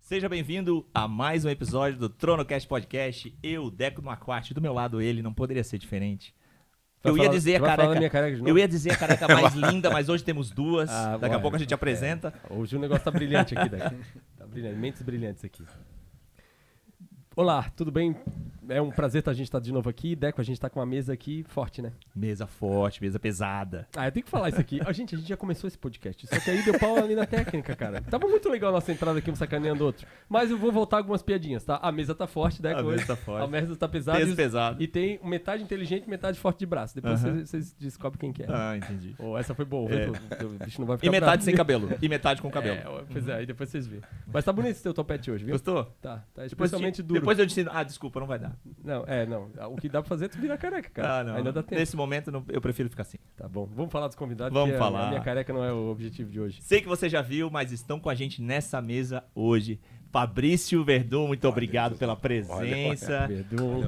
Seja bem-vindo a mais um episódio do TronoCast Podcast. Eu, Deco no Aquarte, do meu lado ele, não poderia ser diferente. Eu ia dizer a careca mais linda, mas hoje temos duas. Daqui a pouco a gente apresenta. Hoje o negócio tá brilhante aqui, Deco. Tá brilhante, mentes brilhantes aqui. Olá, tudo bem? É um prazer a gente estar de novo aqui. Deco, a gente tá com uma mesa aqui forte, né? Mesa forte, mesa pesada. Eu tenho que falar isso aqui. Gente, a gente já começou esse podcast, só que aí deu pau ali na técnica, cara. Tava muito legal a nossa entrada aqui, um sacaneando outro. Mas eu vou voltar algumas piadinhas, tá? A mesa tá forte, Deco. A mesa tá forte. A mesa tá pesada. Peso pesado. E tem metade inteligente e metade forte de braço. Depois vocês descobrem quem que é. Entendi. Essa foi boa. O bicho não vai ficar E metade bravo. sem cabelo. E metade com cabelo. Pois é, aí depois vocês veem. Mas tá bonito esse teu topete hoje, viu? Gostou? Tá especialmente duro. Depois eu disse, desculpa, não vai dar. Não. O que dá pra fazer é tu virar careca, cara. Não. Ainda dá tempo. Nesse momento eu prefiro ficar assim. Tá bom. Vamos falar dos convidados. Vamos porque falar. A minha careca não é o objetivo de hoje. Sei que você já viu, mas estão com a gente nessa mesa hoje. Fabrício Verdun, muito obrigado pela presença. Verdun.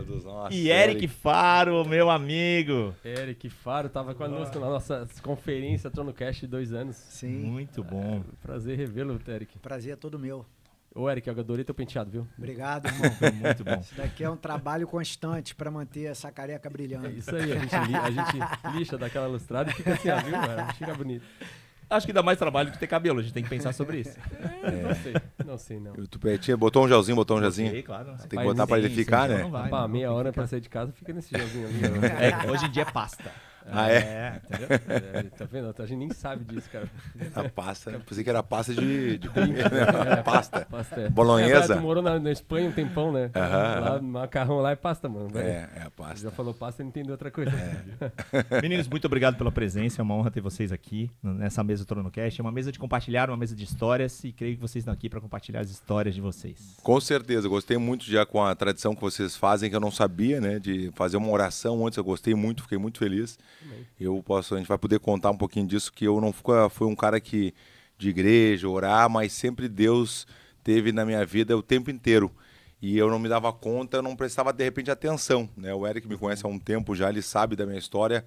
E Eric Faro, meu amigo. Eric Faro tava conosco na nossa conferência TronoCast de 2 anos. Sim. Muito bom. Prazer revê-lo, Eric. Prazer é todo meu. Ô, Eric, eu adorei teu penteado, viu? Obrigado, irmão. Foi muito bom. Isso daqui é um trabalho constante pra manter essa careca É brilhando. isso aí, a gente lixa daquela lustrada e fica assim, viu, cara? Fica bonito. Acho que dá mais trabalho do que ter cabelo, a gente tem que pensar sobre isso. Não sei. O tupetinho, botou um gelzinho. Sim, claro. Tem que botar pra ele ficar, né? Não vai, Pá, não. meia hora pra sair de casa, fica nesse gelzinho ali. Né? Hoje em dia é pasta. Entendeu? Tá vendo? A gente nem sabe disso, cara. A pasta, pensei que era pasta de comer, né? Pasta. Pasta. Bolonhesa. Tu morou na Espanha um tempão, né? Lá, macarrão lá é pasta, mano. É a pasta. Já falou pasta e não entendeu outra coisa. Meninos, muito obrigado pela presença. É uma honra ter vocês aqui nessa mesa do TronoCast. É uma mesa de compartilhar, uma mesa de histórias. E creio que vocês estão aqui para compartilhar as histórias de vocês. Com certeza, gostei muito já com a tradição que vocês fazem, que eu não sabia, né? De fazer uma oração antes, eu gostei muito, fiquei muito feliz. A gente vai poder contar um pouquinho disso, que eu não fui um cara que de igreja, orar, mas sempre Deus teve na minha vida o tempo inteiro. E eu não me dava conta, eu não prestava de repente atenção, né? O Eric me conhece há um tempo já, ele sabe da minha história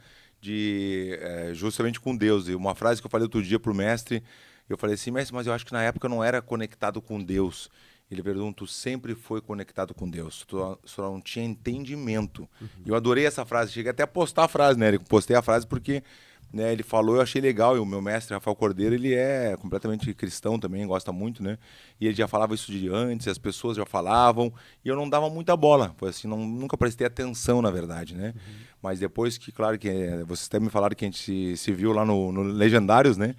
justamente com Deus. E uma frase que eu falei outro dia pro mestre, eu falei assim, mestre, mas eu acho que na época eu não era conectado com Deus. Ele perguntou, tu sempre foi conectado com Deus, tu só não tinha entendimento. E eu adorei essa frase, cheguei até a postar a frase, né, Eric? Postei a frase porque, né, ele falou, eu achei legal, e o meu mestre, Rafael Cordeiro, ele é completamente cristão também, gosta muito, né? E ele já falava isso de antes, as pessoas já falavam, e eu não dava muita bola, foi assim, nunca prestei atenção, na verdade, né? Mas depois que, claro, vocês até me falaram que a gente se viu lá no Legendários, né?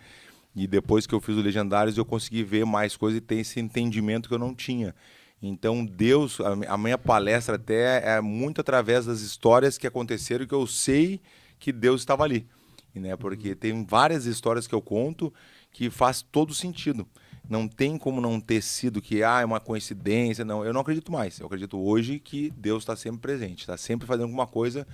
E depois que eu fiz o Legendários, eu consegui ver mais coisas e ter esse entendimento que eu não tinha. Então, Deus, a minha palestra até é muito através das histórias que aconteceram, que eu sei que Deus estava ali. Né? Porque tem várias histórias que eu conto que faz todo sentido. Não tem como não ter sido que é uma coincidência. Não, eu não acredito mais. Eu acredito hoje que Deus está sempre presente, está sempre fazendo alguma coisa,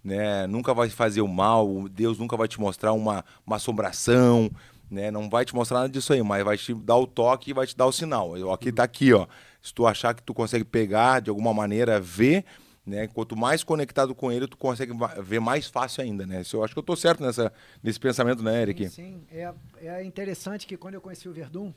né? Nunca vai fazer o mal, Deus nunca vai te mostrar uma assombração, né? Não vai te mostrar nada disso aí, mas vai te dar o toque e vai te dar o sinal. Aqui tá aqui, ó. Se tu achar que tu consegue pegar de alguma maneira, ver, né? Quanto mais conectado com ele, tu consegue ver mais fácil ainda, né? Eu acho que eu tô certo nesse pensamento, né, Eric? Sim. É interessante que quando eu conheci o Verdun,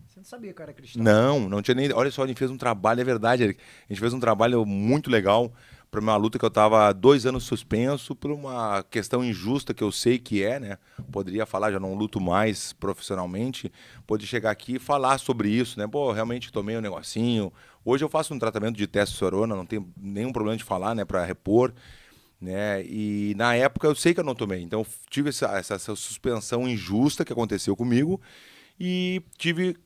você não sabia que eu era cristão. Não tinha nem... Olha só, a gente fez um trabalho, é verdade, Eric. A gente fez um trabalho muito legal para uma luta que eu estava 2 anos suspenso por uma questão injusta que eu sei que né? Poderia falar, já não luto mais profissionalmente, poder chegar aqui e falar sobre isso, né? Pô, realmente tomei um negocinho. Hoje eu faço um tratamento de testosterona, não tenho nenhum problema de falar, né? Para repor, né? E na época eu sei que eu não tomei, então eu tive essa suspensão injusta que aconteceu comigo e tive...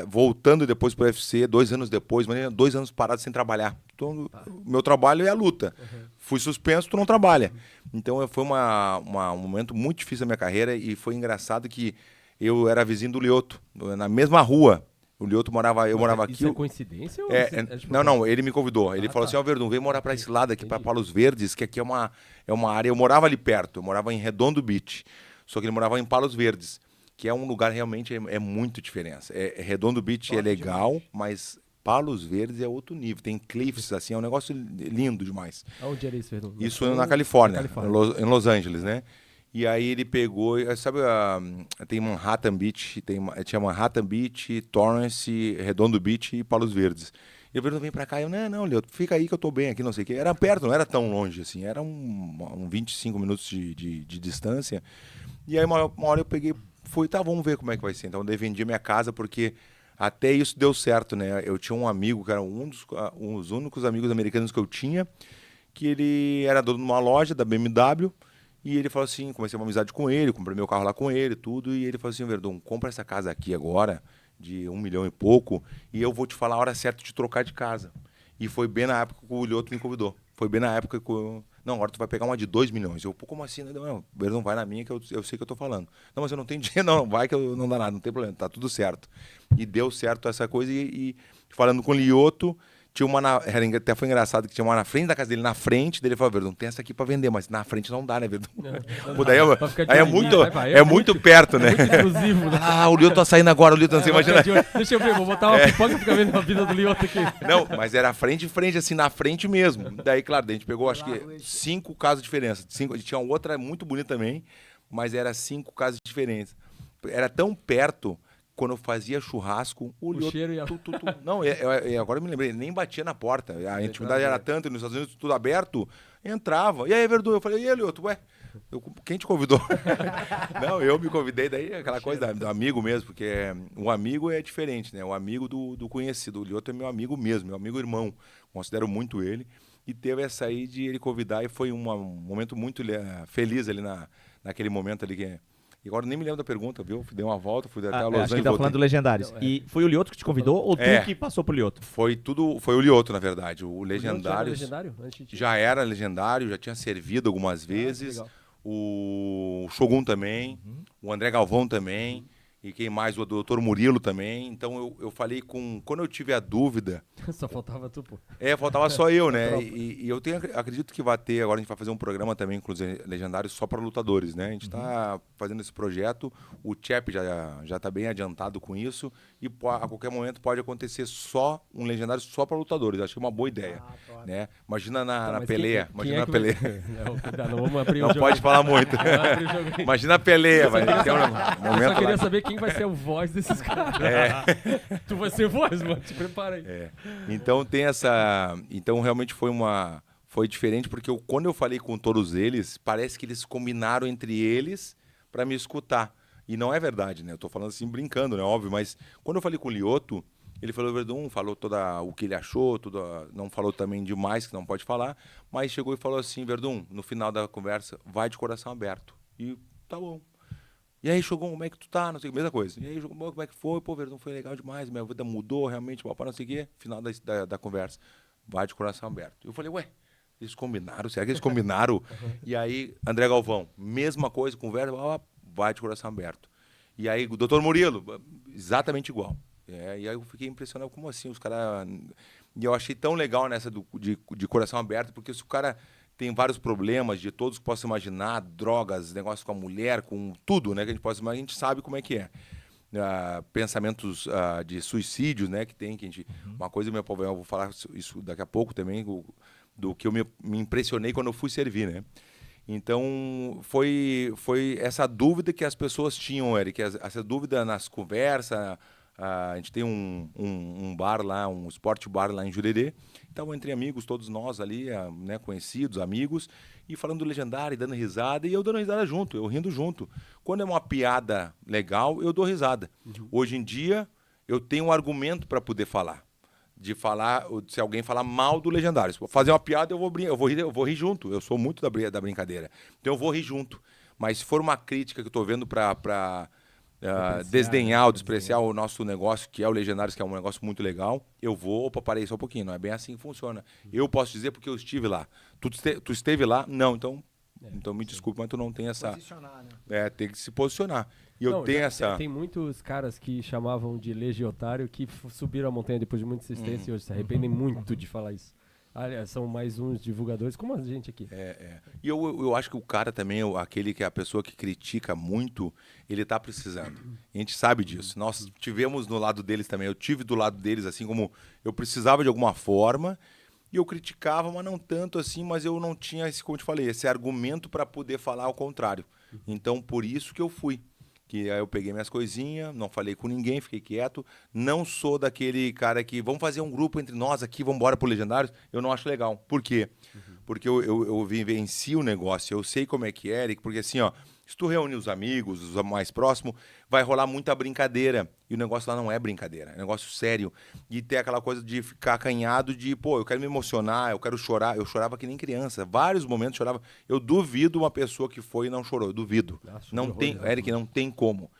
voltando depois para o UFC, 2 anos depois, mas 2 anos parado sem trabalhar. Então, meu trabalho é a luta. Fui suspenso, tu não trabalha. Então, foi um momento muito difícil da minha carreira e foi engraçado que eu era vizinho do Lioto, na mesma rua. O Lioto morava, eu morava aqui. Isso é coincidência? Ou não, ele me convidou. Ele falou assim, Verdun, vem morar para esse lado aqui, para Palos Verdes, que aqui é uma área... Eu morava ali perto, eu morava em Redondo Beach, só que ele morava em Palos Verdes, que é um lugar realmente é muito diferença. Redondo Beach é legal, demais. Mas Palos Verdes é outro nível. Tem cliffs, assim, é um negócio lindo demais. Onde era isso, Verdun? Isso na Califórnia, em Los Angeles, né? E aí ele pegou, sabe, tem Manhattan Beach, tinha Manhattan Beach, Torrance, Redondo Beach e Palos Verdes. E o Verdun vem pra cá e eu, não, Leo, fica aí que eu tô bem aqui, não sei o quê. Era perto, não era tão longe assim, era um 25 minutos de distância. E aí uma hora eu peguei, fui, tá, vamos ver como é que vai ser. Então eu vendi minha casa porque até isso deu certo, né? Eu tinha um amigo que era um dos únicos amigos americanos que eu tinha, que ele era dono de uma loja da BMW. E ele falou assim, comecei uma amizade com ele, comprei meu carro lá com ele, tudo. E ele falou assim, Verdun, compra essa casa aqui agora, de 1 milhão e pouco, e eu vou te falar a hora certa de trocar de casa. E foi bem na época que o Lioto me convidou. Foi bem na época que não, agora tu vai pegar uma de 2 milhões. Eu, pô, como assim? Não, Verdun, vai na minha que eu sei que eu tô falando. Não, mas eu não tenho dinheiro. Não, vai que não dá nada, não tem problema, tá tudo certo. E deu certo essa coisa. E falando com o Lioto, tinha uma até foi engraçado que tinha uma na frente da casa dele, na frente dele, falou, Verdun, tem essa aqui pra vender, mas na frente não dá, né, Verdun? Pô, daí é muito perto, né? Muito inclusivo, né? O Lioto tá saindo agora, o Lioto não sei, imagina. Deixa eu ver, vou botar uma pipoca e ficar vendo a vida do Lioto aqui. Não, mas era frente, assim, na frente mesmo. Daí, claro, a gente pegou, acho que 5 casas diferentes. Tinha outra muito bonita também, mas era 5 casas diferentes. Era tão perto... Quando eu fazia churrasco, o cheiro ia... Não, agora eu me lembrei, nem batia na porta. A intimidade era tanta, nos Estados Unidos tudo aberto, entrava. E aí, Verdun? Eu falei, e aí, Lioto? Ué, quem te convidou? Não, eu me convidei, daí aquela coisa do amigo mesmo, porque o amigo é diferente, né? O amigo do conhecido. O Lioto é meu amigo mesmo, meu amigo irmão. Considero muito ele. E teve essa aí de ele convidar e foi um momento muito feliz ali naquele momento ali que... E agora nem me lembro da pergunta, viu? Dei uma volta, fui até a Los Angeles. Acho que ele tá falando do Legendários. E foi o Lioto que te convidou ou tu que passou pro Lioto? Foi o Lioto, na verdade. O Legendários. Legendário? Já era Legendário, já tinha servido algumas vezes. O Shogun também, o André Galvão também. E quem mais? O Dr. Murilo também. Então eu falei quando eu tive a dúvida... Só faltava tu, pô. Faltava só eu, né? E eu acredito que vai ter... Agora a gente vai fazer um programa também com os Legendários só para lutadores, né? A gente tá fazendo esse projeto. O Chep já tá bem adiantado com isso. E a qualquer momento pode acontecer só um Legendário só para lutadores. Acho que é uma boa ideia, né? Imagina na peleia. Imagina na peleia. Não vamos abrir o jogo. Não pode falar muito. Imagina a peleia. Vai ter um momento eu só queria saber quem vai ser o voz desses caras. Tu vai ser voz, mano. Te prepara aí. Então tem essa... Então realmente foi diferente, porque quando eu falei com todos eles, parece que eles combinaram entre eles para me escutar. E não é verdade, né? Eu tô falando assim, brincando, né? Óbvio, mas quando eu falei com o Lioto, ele falou, Verdun, falou o que ele achou, não falou também demais, que não pode falar, mas chegou e falou assim, Verdun, no final da conversa, vai de coração aberto. E tá bom. E aí, Shogun, como é que tu tá? Não sei, mesma coisa. E aí, Shogun, como é que foi? Pô, Verdun, foi legal demais, minha vida mudou realmente, papai, não sei o quê. Final da conversa, vai de coração aberto. Eu falei, ué, eles combinaram? Será que eles combinaram? E aí, André Galvão, mesma coisa, conversa, vai de coração aberto. E aí, o Dr. Murilo, exatamente igual. E aí eu fiquei impressionado, como assim, os caras... E eu achei tão legal nessa de coração aberto, porque se o cara... Tem vários problemas de todos que possa imaginar, drogas, negócio com a mulher, com tudo, né? Que a gente possa imaginar, a gente sabe como é que é. Pensamentos de suicídio, né? Que tem, que a gente... Uma coisa, meu povo, eu vou falar isso daqui a pouco também, do que eu me impressionei quando eu fui servir, né? Então, foi essa dúvida que as pessoas tinham, Eric, essa dúvida nas conversas. A gente tem um bar lá, um esporte bar lá em Jurerê. Então, entre amigos, todos nós ali, né, conhecidos, amigos, e falando do Legendário, dando risada, e eu dando risada junto, eu rindo junto. Quando é uma piada legal, eu dou risada. Hoje em dia, eu tenho um argumento para poder falar. Se alguém falar mal do Legendário. Se for fazer uma piada, eu vou rir junto. Eu sou muito da brincadeira. Então, eu vou rir junto. Mas se for uma crítica que eu estou vendo para desdenhar ou despreciar o nosso negócio, que é o Legendários, que é um negócio muito legal, eu vou, opa, parei só um pouquinho, não é bem assim que funciona. Eu posso dizer porque eu estive lá. Tu esteve lá? Não, então me desculpe, mas tu não tem essa... Posicionar, né? Tem que se posicionar. E eu tenho essa... Tem muitos caras que chamavam de legiotário que subiram a montanha depois de muita insistência e hoje se arrependem muito de falar isso. Aliás, são mais uns divulgadores, como a gente aqui. E eu acho que o cara também, aquele que é a pessoa que critica muito, ele tá precisando. A gente sabe disso. Nós tivemos no lado deles também. Eu tive do lado deles, assim, como eu precisava de alguma forma, e eu criticava, mas não tanto assim, mas eu não tinha, como eu te falei, esse argumento para poder falar ao contrário. Então, por isso que eu fui. Que aí eu peguei minhas coisinhas, não falei com ninguém, fiquei quieto. Não sou daquele cara que vamos fazer um grupo entre nós aqui, vamos embora pro Legendários. Eu não acho legal. Por quê? Porque eu vivenci o negócio, eu sei como é que é, Eric, porque assim, ó, se tu reunir os amigos, os mais próximos, vai rolar muita brincadeira. E o negócio lá não é brincadeira, é um negócio sério. E tem aquela coisa de ficar acanhado de, pô, eu quero me emocionar, eu quero chorar. Eu chorava que nem criança, vários momentos chorava. Eu duvido uma pessoa que foi e não chorou, eu duvido. Não tem, Eric, não tem como.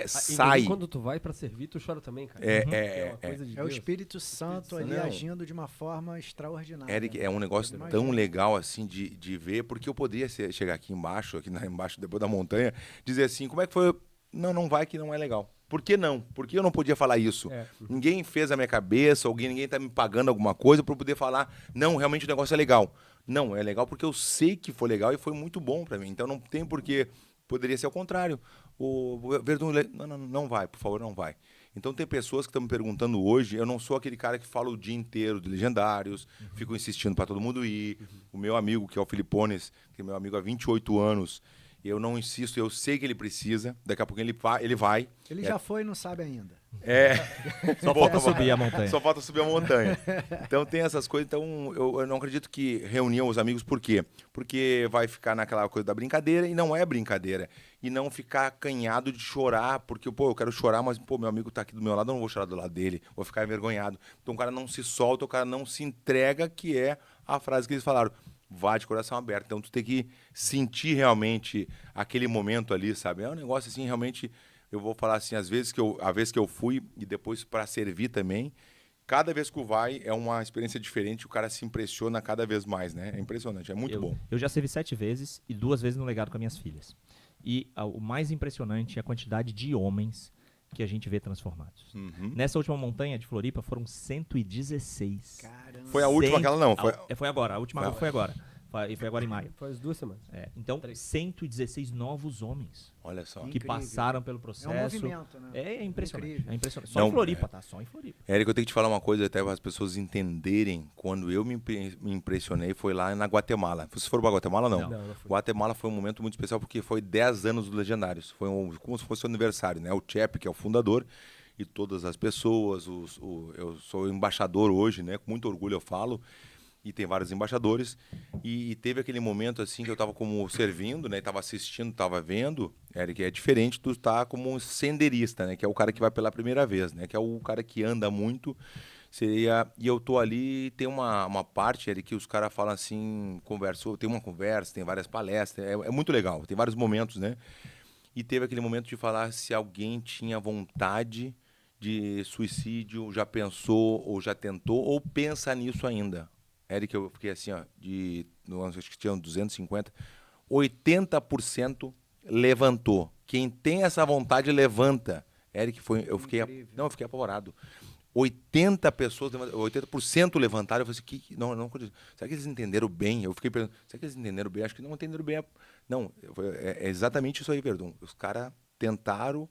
Sai. E quando tu vai pra servir, tu chora também, cara. É o Espírito Santo ali agindo de uma forma extraordinária. Eric, é um negócio tão legal assim de ver, porque eu poderia chegar aqui embaixo, depois da montanha, dizer assim, como é que foi? Não vai que não é legal. Por que não? Por que eu não podia falar isso? Ninguém fez a minha cabeça, ninguém tá me pagando alguma coisa para eu poder falar, não, realmente o negócio é legal. Não, é legal porque eu sei que foi legal e foi muito bom para mim. Então não tem porquê. Poderia ser o contrário. O Verdun, não vai, por favor, não vai. Então tem pessoas que estão me perguntando hoje, eu não sou aquele cara que fala o dia inteiro de Legendários, fico insistindo para todo mundo ir. O meu amigo, que é o Filipones, que é meu amigo há 28 anos, eu não insisto, eu sei que ele precisa, daqui a pouco ele vai. Ele já foi e não sabe ainda. Só falta subir a montanha. Só falta subir a montanha. Então tem essas coisas, então eu não acredito que reuniam os amigos, por quê? Porque vai ficar naquela coisa da brincadeira e não é brincadeira. E não ficar acanhado de chorar, porque, pô, eu quero chorar, mas, pô, meu amigo tá aqui do meu lado, eu não vou chorar do lado dele, vou ficar envergonhado. Então o cara não se solta, o cara não se entrega, que é a frase que eles falaram. Vá de coração aberto. Então tu tem que sentir realmente aquele momento ali, sabe? É um negócio assim, realmente, eu vou falar assim, a vez que eu fui e depois para servir também, cada vez que tu vai é uma experiência diferente, o cara se impressiona cada vez mais, né? É impressionante, é muito bom. Eu já servi 7 vezes e 2 vezes no legado com as minhas filhas. E o mais impressionante é a quantidade de homens que a gente vê transformados. Nessa última montanha de Floripa foram 116. Caramba. Foi a última aquela não? Foi agora, a última foi agora. E foi agora em maio. Faz 2 semanas. Então, 116 novos homens. Olha só. Que passaram pelo processo. É um movimento, né? É impressionante. Incrível. É impressionante. Só em Floripa, tá? Só em Floripa. Érico, eu tenho que te falar uma coisa até para as pessoas entenderem. Quando eu me impressionei, foi lá na Guatemala. Vocês foram para Guatemala, não? Não fui. Guatemala foi um momento muito especial porque foi 10 anos do Legendários. Foi como se fosse o aniversário, né? O Chep, que é o fundador, e todas as pessoas. Eu sou embaixador hoje, né? Com muito orgulho eu falo. E tem vários embaixadores, e teve aquele momento assim que eu estava como servindo, né, estava assistindo, estava vendo, Eric, é diferente do estar como um senderista, né, que é o cara que vai pela primeira vez, né, que é o cara que anda muito, e eu tô ali, tem uma parte, Eric, que os caras falam assim, tem uma conversa, tem várias palestras, é muito legal, tem vários momentos, né, e teve aquele momento de falar se alguém tinha vontade de suicídio, já pensou, ou já tentou, ou pensa nisso ainda. Eric, eu fiquei assim, ó, acho que tinha 250, 80% levantou. Quem tem essa vontade, levanta. Eric, eu fiquei apavorado. 80% levantaram. Eu falei assim, não acredito. Será que eles entenderam bem? Eu fiquei pensando, será que eles entenderam bem? Acho que não entenderam bem. Não, é exatamente isso aí, Verdun. Os caras tentaram,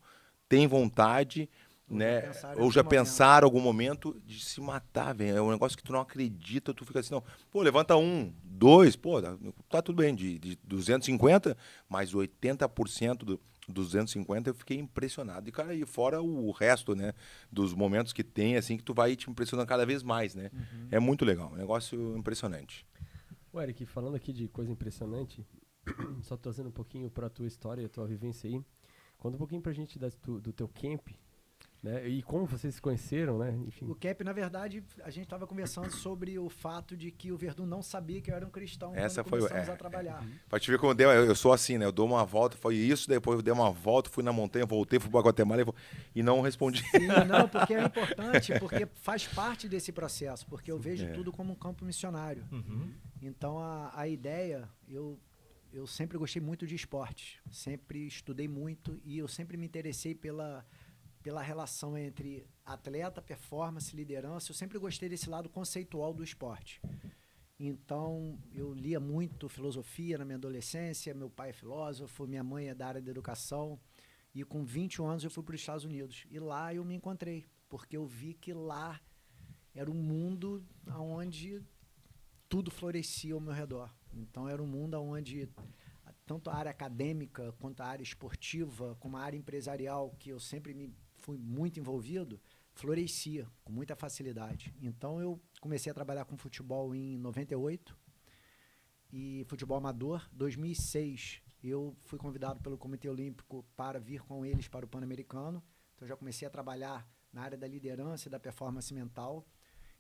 têm vontade, né? Ou já pensaram algum momento de se matar, velho. É um negócio que tu não acredita, tu fica assim, não. Pô, levanta 1, 2, pô, tá tudo bem, de 250, mas 80% dos 250 eu fiquei impressionado. E, cara, e fora o resto, né, dos momentos que tem, assim, que tu vai te impressionando cada vez mais, né? É muito legal, um negócio impressionante. O Eric, falando aqui de coisa impressionante, só trazendo um pouquinho pra tua história, tua vivência aí, conta um pouquinho pra gente do teu camp, né? E como vocês se conheceram, né? Enfim. O camp, na verdade, a gente estava conversando sobre o fato de que o Verdun não sabia que eu era um cristão quando começamos a trabalhar. Pra te ver como eu sou assim, né? Eu dou uma volta, foi isso, depois eu dei uma volta, fui na montanha, voltei, fui para Guatemala e não respondi. Sim, não, porque é importante, porque faz parte desse processo, porque eu vejo tudo como um campo missionário. Então, a ideia, eu sempre gostei muito de esporte, sempre estudei muito e eu sempre me interessei pela relação entre atleta, performance, liderança. Eu sempre gostei desse lado conceitual do esporte. Então, eu lia muito filosofia na minha adolescência, meu pai é filósofo, minha mãe é da área da educação, e com 21 anos eu fui para os Estados Unidos. E lá eu me encontrei, porque eu vi que lá era um mundo onde tudo florescia ao meu redor. Então, era um mundo onde tanto a área acadêmica, quanto a área esportiva, como a área empresarial, que eu sempre fui muito envolvido, florescia com muita facilidade. Então, eu comecei a trabalhar com futebol em 98, e futebol amador. 2006, eu fui convidado pelo Comitê Olímpico para vir com eles para o Pan-Americano. Então, já comecei a trabalhar na área da liderança e da performance mental.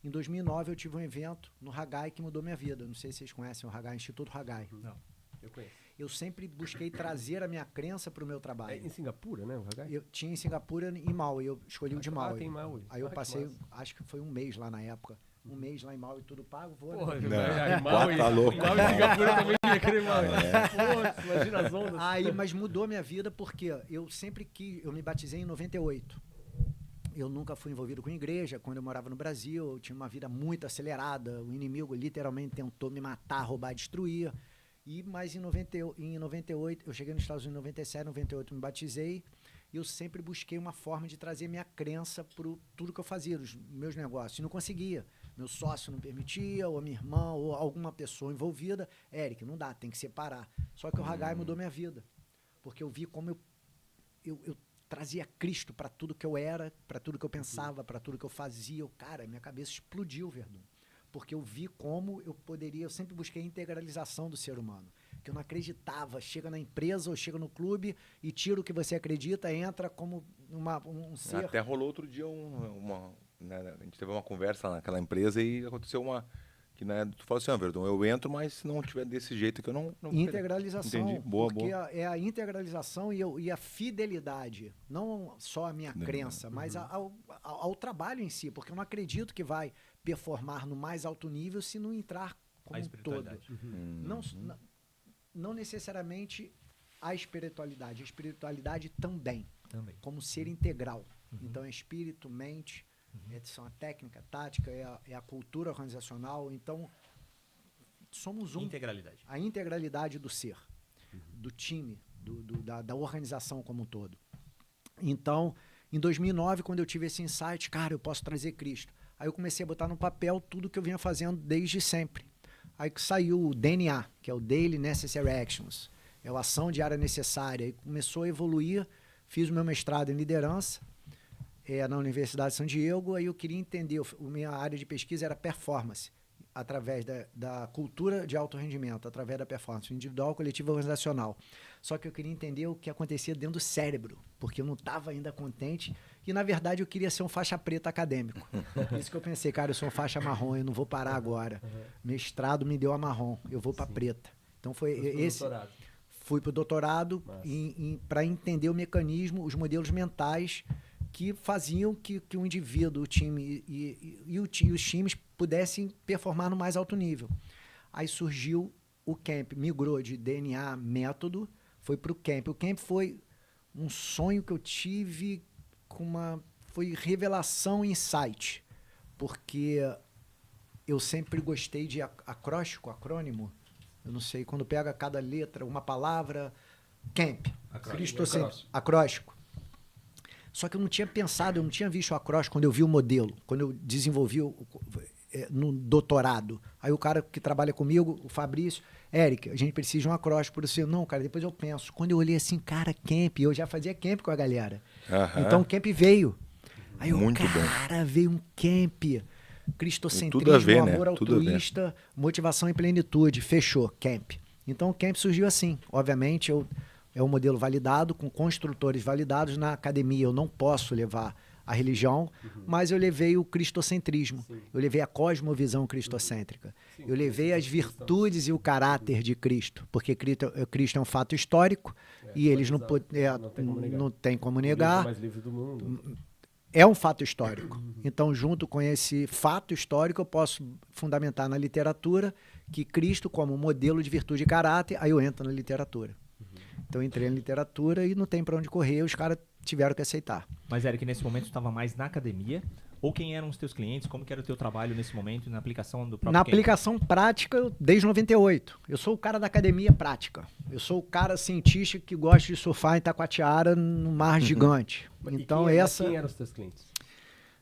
Em 2009, eu tive um evento no Hagai que mudou minha vida. Não sei se vocês conhecem o Hagai, Instituto Hagai. Não, eu conheço. Eu sempre busquei trazer a minha crença para o meu trabalho. É em Singapura, né, o Hagai? Eu tinha em Singapura e em Maui. Eu escolhi o de Maui. Tem Maui. Aí eu passei, acho que foi um mês lá na época. Um mês lá em Maui, tudo pago. Vou, Porra, né? Maui, tá louco. Maui e Singapura também ia querer Maui. Pô, imagina as ondas. Aí, mas mudou minha vida porque eu sempre eu me batizei em 98. Eu nunca fui envolvido com igreja. Quando eu morava no Brasil, eu tinha uma vida muito acelerada. O inimigo literalmente tentou me matar, roubar, destruir. Mas em 98, eu cheguei nos Estados Unidos em 97, 98 me batizei. E eu sempre busquei uma forma de trazer minha crença para tudo que eu fazia, os meus negócios. E não conseguia. Meu sócio não permitia, ou a minha irmã, ou alguma pessoa envolvida. Eric, não dá, tem que separar. Só que o Hagai mudou minha vida. Porque eu vi como eu trazia Cristo para tudo que eu era, para tudo que eu pensava, para tudo que eu fazia. Cara, minha cabeça explodiu, Verdun. Porque eu vi como eu sempre busquei a integralização do ser humano. Que eu não acreditava, chega na empresa ou chega no clube e tira o que você acredita, entra como um ser. Até rolou outro dia né, a gente teve uma conversa naquela empresa e aconteceu que, né, tu falou assim, Verdun, eu entro, mas se não tiver desse jeito que eu não integralização. Entendi. Boa. É a integralização e a fidelidade, não só a minha crença, mas ao trabalho em si, porque eu não acredito que vai performar no mais alto nível se não entrar como um todo. Não necessariamente a espiritualidade também. Como ser integral. Então é espírito, mente, são a técnica, a tática, é a cultura organizacional. Então somos integralidade. A integralidade do ser, do time, da organização como um todo. Então, em 2009, quando eu tive esse insight, cara, eu posso trazer Cristo. Aí eu comecei a botar no papel tudo que eu vinha fazendo desde sempre. Aí que saiu o DNA, que é o Daily Necessary Actions. É a ação diária necessária. Aí começou a evoluir, fiz o meu mestrado em liderança na Universidade de São Diego. Aí eu queria entender, minha área de pesquisa era performance, através da cultura de alto rendimento, através da performance individual, coletiva e organizacional. Só que eu queria entender o que acontecia dentro do cérebro, porque eu não estava ainda contente e, na verdade, eu queria ser um faixa preta acadêmico. Isso que eu pensei, cara, eu sou um faixa marrom, eu não vou parar agora. Mestrado me deu a marrom, eu vou para preta. Então foi esse. Fui para o doutorado para entender o mecanismo, os modelos mentais que faziam que o indivíduo, o time e os times pudessem performar no mais alto nível. Aí surgiu o camp, migrou de DNA método, foi para o camp. O camp foi um sonho que eu tive, foi revelação e insight, porque eu sempre gostei de acrônimo, eu não sei, quando pega cada letra, uma palavra, camp, acróstico. Só que eu não tinha pensado, eu não tinha visto o acróstico quando eu vi o modelo, quando eu desenvolvi no doutorado. Aí o cara que trabalha comigo, o Fabrício, Eric, a gente precisa de um acróstico. Por isso, não, cara, depois eu penso. Quando eu olhei assim, cara, camp, eu já fazia camp com a galera. Então o camp veio. Aí eu, veio um camp, cristocentrismo, amor altruísta, motivação e plenitude, fechou, camp. Então o camp surgiu assim, obviamente é um modelo validado, com construtores validados. Na academia eu não posso levar a religião, mas eu levei o cristocentrismo. Eu levei a cosmovisão cristocêntrica. Eu levei as virtudes e o caráter de Cristo, porque Cristo é um fato histórico e eles não tem como negar. Mais livre do mundo. É um fato histórico. Então, junto com esse fato histórico, eu posso fundamentar na literatura que Cristo, como modelo de virtude e caráter, aí eu entro na literatura. Então, eu entrei na literatura e não tem para onde correr, os caras tiveram que aceitar. Mas, Eric, nesse momento, você estava mais na academia? Ou quem eram os teus clientes? Como que era o teu trabalho nesse momento, na aplicação do próprio aplicação prática, desde 98. Eu sou o cara da academia prática. Eu sou o cara cientista que gosta de surfar em Taquatiara, no mar gigante. Então, quem eram os teus clientes?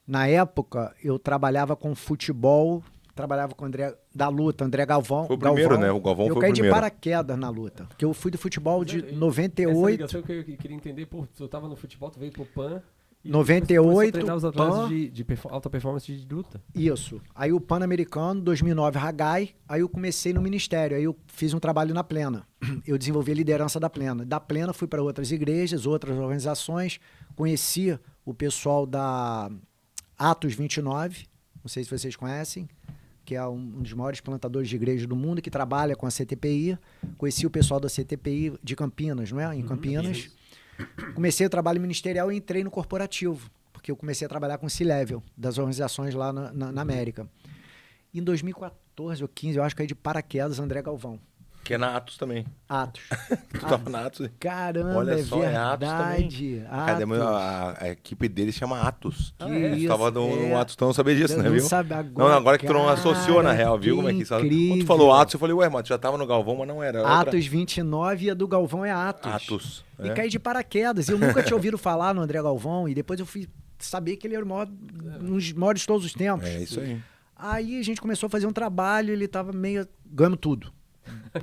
Na época, eu trabalhava com futebol, trabalhava com o André, da luta, André Galvão. Foi o primeiro, né? O Galvão foi o primeiro. Eu caí de paraquedas na luta, porque eu fui do futebol de 98. Essa ligação que eu queria entender, pô, tu tava no futebol, tu veio pro PAN... 98, treinar os atletas de alta performance de luta. Isso. Aí o Pan-Americano, 2009, Hagai. Aí eu comecei no Ministério. Aí eu fiz um trabalho na Plena. Eu desenvolvi a liderança da Plena. Da Plena fui para outras igrejas, outras organizações. Conheci o pessoal da Atos 29. Não sei se vocês conhecem. Que é um dos maiores plantadores de igrejas do mundo, que trabalha com a CTPI. Conheci o pessoal da CTPI de Campinas, não é? Em Campinas. Comecei o trabalho ministerial e entrei no corporativo, porque eu comecei a trabalhar com C-Level, das organizações lá na América. Em 2014 ou 15, eu acho que aí de paraquedas, André Galvão. Que é na Atos também. Atos. Tu tava na Atos? Caramba, olha só, verdade. é Atos também. A equipe dele chama Atos. Isso, tava no Atos, tu não sabia disso, né, não viu? Sabe agora, agora que tu não associou, na real, viu? Como é que isso? Quando tu falou Atos, eu falei, ué, mas tu já tava no Galvão, mas não era. Atos 29 e a do Galvão é Atos. Atos. E caí de paraquedas. Eu nunca tinha ouvido falar no André Galvão, e depois eu fui saber que ele era um dos maiores de todos os tempos. É isso aí. Aí a gente começou a fazer um trabalho, ele tava meio... Ganhamos tudo.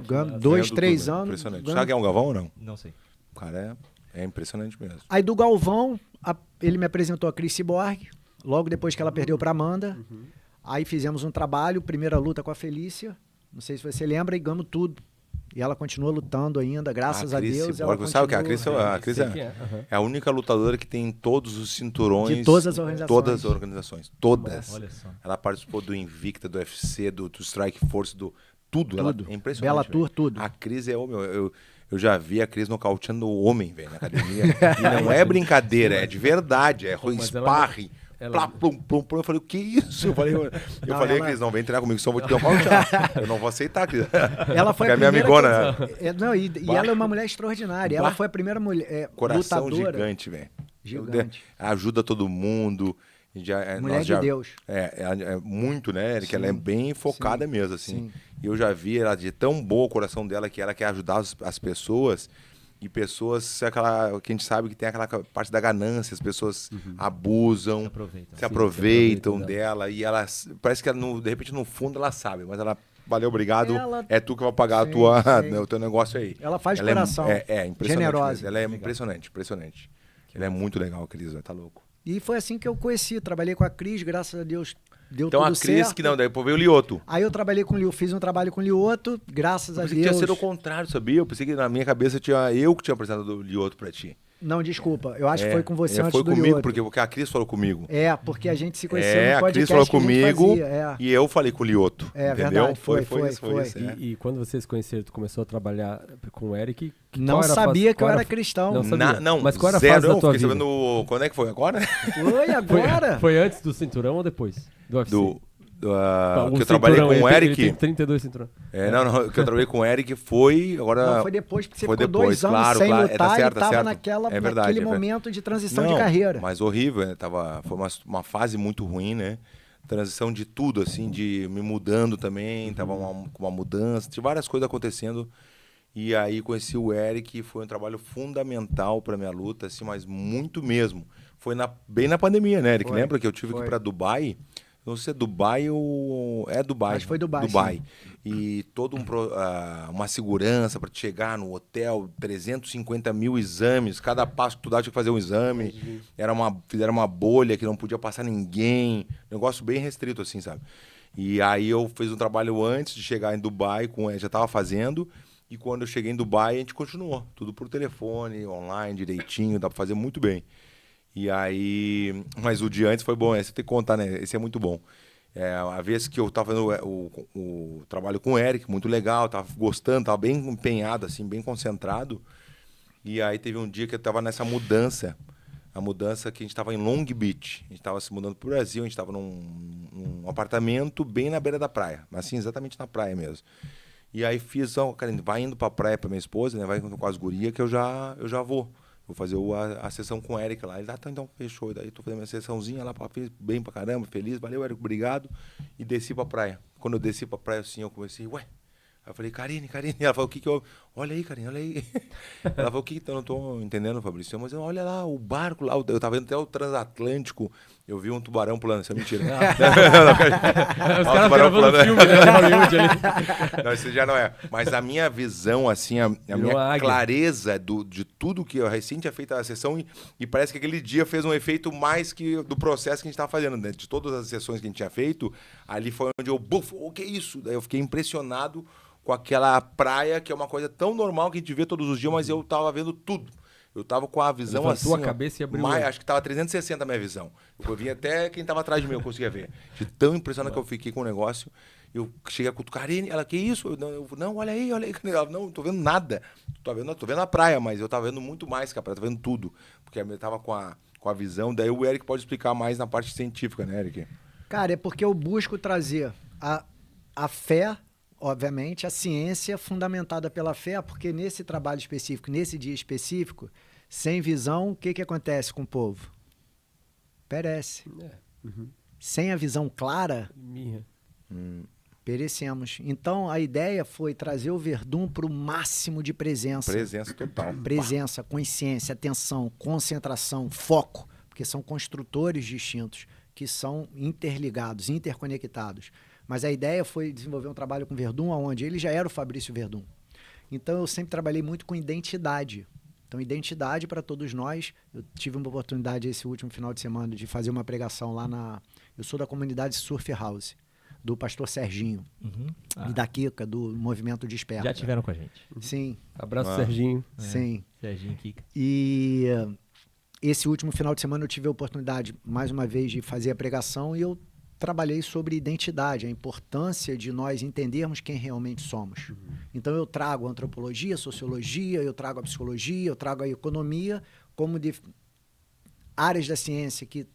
Ganhamos 2, 3 anos. Impressionante. Sabe quem é um Galvão ou não? Não sei. O cara é impressionante mesmo. Aí do Galvão, ele me apresentou a Cris Cyborg, logo depois que ela perdeu pra Amanda. Aí fizemos um trabalho, primeira luta com a Felícia. Não sei se você lembra, e ganhamos tudo. E ela continua lutando ainda, graças a Deus. Ela sabe o que? A Cris é a única lutadora que tem todos os cinturões. De todas as organizações. Todas as organizações. Todas. Olha só. Ela participou do Invicta, do UFC, do Strike Force, do tudo. Ela é impressionante. Bellator, tudo. A Cris é homem. Eu já vi a Cris nocauteando o homem, velho, na academia. E não é brincadeira, é de verdade. É sparring. Plá, plum, plum, plum. Eu falei, o que é isso? Eu falei, Cris, não vem treinar comigo, só vou te nocautear. Eu não vou aceitar, Cris. Ela foi a minha amigona. E ela é uma mulher extraordinária. Ela foi a primeira mulher coração lutadora. Gigante, velho. Gigante. Ajuda todo mundo. Mulher de Deus. É muito, né, Eric? Ela é bem focada mesmo, assim. Sim. E eu já vi ela de tão boa o coração dela que ela quer ajudar as pessoas. E pessoas que a gente sabe que tem aquela parte da ganância, as pessoas abusam, se aproveitam dela. E ela parece que ela, de repente no fundo ela sabe, mas ela, valeu, obrigado, é tu que vai pagar o teu negócio aí. Ela faz coração. É impressionante. Generosa. Ela é impressionante. Ela é muito legal, a Cris, tá louco. E foi assim que eu conheci, trabalhei com a Cris, graças a Deus deu então, tudo certo. Então a Cris que não, daí veio o Lioto. Aí eu trabalhei com o Lioto, fiz um trabalho com o Lioto, graças a Deus. Tinha sido o contrário, sabia? Eu pensei que na minha cabeça eu que tinha apresentado o Lioto pra ti. Não, desculpa, eu acho que foi com você antes foi do comigo, Lioto. porque a Cris falou comigo. Porque a gente se conheceu no podcast. A Cris falou comigo fazia, e eu falei com o Lioto. Entendeu? Verdade, foi isso. E quando vocês se conheceram, tu começou a trabalhar com o Eric? Não sabia que eu era cristão. Não sabia. Não, mas qual era a fase da tua vida? Sabendo, quando é que foi? Agora? Foi agora. Foi antes do cinturão ou depois? Do UFC? Que eu trabalhei com o Eric. Ele tem 32 cinturões. Não, que eu trabalhei com o Eric foi agora. Não, foi depois, porque você ficou 2 anos sem lutar e tava naquele momento de transição de carreira. Mas horrível, né? Foi uma fase muito ruim, né? Transição de tudo, assim, de me mudando também, tava com uma mudança, tinha várias coisas acontecendo. E aí conheci o Eric, foi um trabalho fundamental para minha luta, assim, mas muito mesmo. Foi bem na pandemia, né, Eric? Lembra que eu tive que ir para Dubai? Não sei se é Dubai ou... É Dubai. Acho que foi Dubai. Dubai. E toda uma segurança para chegar no hotel, 350 mil exames. Cada passo que tu dá tinha que fazer um exame. Fizeram uma bolha que não podia passar ninguém. Negócio bem restrito, assim, sabe? E aí eu fiz um trabalho antes de chegar em Dubai, já estava fazendo. E quando eu cheguei em Dubai, a gente continuou. Tudo por telefone, online, direitinho. Dá para fazer muito bem. E aí, mas o dia antes foi bom, você tem que contar, né? Esse é muito bom. A vez que eu tava fazendo o trabalho com o Eric, muito legal, tava gostando, tava bem empenhado, assim, bem concentrado. E aí teve um dia que eu tava nessa mudança, a mudança que a gente tava em Long Beach. A gente tava se mudando pro Brasil, a gente tava num apartamento bem na beira da praia, assim, exatamente na praia mesmo. E aí fiz, cara, vai indo pra praia pra minha esposa, né? Vai com as gurias que eu já vou. Vou fazer a sessão com o Eric lá. Ele, então, fechou. Daí tô fazendo minha sessãozinha lá, fiz bem pra caramba, feliz. Valeu, Eric, obrigado. E desci pra praia. Quando eu desci pra praia, assim, eu comecei, Aí eu falei, Karine. Ela falou, o que que eu... olha aí, carinha, olha aí. Ela falou, o que eu não tô entendendo, Fabrício? Mas olha lá, o barco lá, eu tava vendo até o transatlântico, eu vi um tubarão pulando, isso é mentira. Os caras gravando filme, né? Hollywood ali. Não, isso já não é. Mas a minha visão, assim, a minha clareza de tudo que eu recém tinha feito a sessão e parece que aquele dia fez um efeito mais que do processo que a gente estava fazendo, né? De todas as sessões que a gente tinha feito, ali foi onde eu, o que é isso? Daí eu fiquei impressionado com aquela praia, que é uma coisa tão normal que a gente vê todos os dias, mas eu tava vendo tudo. Eu tava com a visão assim, tua cabeça e abriu acho que tava 360 a minha visão. Eu vi até quem tava atrás de mim, eu conseguia ver. De tão impressionado que eu fiquei com o negócio. Eu cheguei a cutucar, Karine, ela, que isso? Não, olha aí. Ela, não tô vendo nada. Tô vendo a praia, mas eu tava vendo muito mais que a praia, tô vendo tudo. Porque eu tava com a visão, daí o Eric pode explicar mais na parte científica, né, Eric? Cara, é porque eu busco trazer a fé, obviamente, a ciência fundamentada pela fé, porque nesse trabalho específico, nesse dia específico, sem visão, o que acontece com o povo? Perece. Sem a visão clara, perecemos. Então, a ideia foi trazer o Verdun para o máximo de presença. Presença total. Presença, consciência, atenção, concentração, foco, porque são construtores distintos, que são interligados, interconectados. Mas a ideia foi desenvolver um trabalho com Verdun, onde ele já era o Fabrício Verdun. Então, eu sempre trabalhei muito com identidade. Então, identidade para todos nós. Eu tive uma oportunidade esse último final de semana de fazer uma pregação lá na... Eu sou da comunidade Surf House, do pastor Serginho. E da Kika, do Movimento Desperta. Já tiveram com a gente. Sim. Abraço, Serginho. Sim. Serginho e Kika. E esse último final de semana eu tive a oportunidade, mais uma vez, de fazer a pregação e eu trabalhei sobre identidade, a importância de nós entendermos quem realmente somos. Então eu trago a antropologia, a sociologia, eu trago a psicologia, eu trago a economia como áreas da ciência que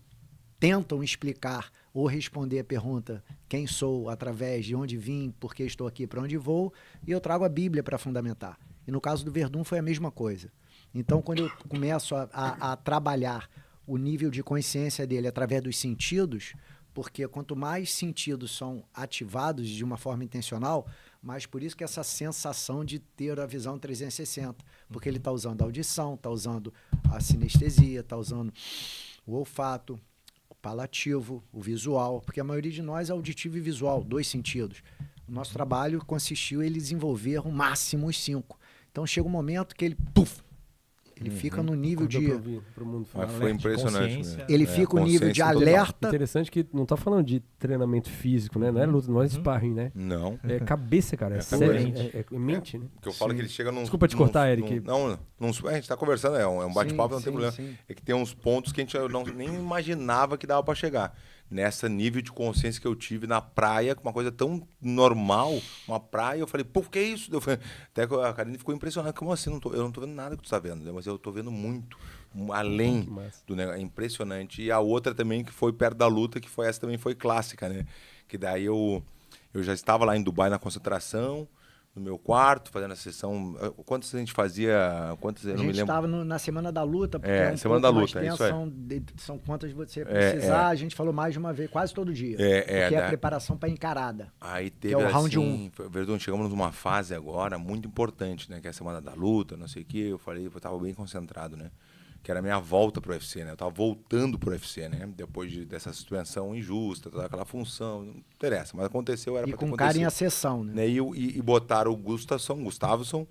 tentam explicar ou responder a pergunta quem sou, através de onde vim, por que estou aqui, para onde vou, e eu trago a Bíblia para fundamentar. E no caso do Verdun foi a mesma coisa. Então, quando eu começo a trabalhar o nível de consciência dele através dos sentidos, porque quanto mais sentidos são ativados de uma forma intencional, mais por isso que essa sensação de ter a visão 360, porque ele está usando a audição, está usando a sinestesia, está usando o olfato, o palativo, o visual, porque a maioria de nós é auditivo e visual, 2 sentidos. O nosso trabalho consistiu em ele desenvolver o máximo os 5. Então chega um momento que ele, ele fica no nível pro mundo falar, foi impressionante. Ele fica no nível de alerta. Interessante que não tá falando de treinamento físico, né? Não é luta, não é sparring, né? Não. É cabeça, cara. É mente, né? Porque eu falo que ele chega num... Desculpa te cortar, Eric. A gente tá conversando, é um bate-papo, não tem problema. Sim. É que tem uns pontos que a gente nem imaginava que dava pra chegar. Nessa nível de consciência que eu tive na praia, com uma coisa tão normal, uma praia, eu falei, pô, que é isso? Até que a Karine ficou impressionada. Como assim? Eu não tô vendo nada que tu tá vendo, mas eu tô vendo muito, além do negócio. É impressionante. E a outra também, que foi perto da luta, essa também foi clássica, né? Que daí eu já estava lá em Dubai na concentração, no meu quarto, fazendo a sessão. Quantas a gente fazia? Quantas, eu não me lembro. A gente estava na Semana da Luta, porque Semana da Luta, isso aí. São quantas você precisar, a gente falou mais de uma vez, quase todo dia. Porque é a preparação para encarada. Aí teve que é o round 1. Verdun, chegamos numa fase agora muito importante, né? Que é a Semana da Luta, não sei o quê. Eu falei, eu estava bem concentrado, né? Que era a minha volta pro UFC, né? Eu tava voltando pro UFC, né? Depois dessa suspensão injusta, toda aquela função, não interessa, mas aconteceu, era pra ter acontecido. E com cara em acessão, né? E botaram o Gustafsson,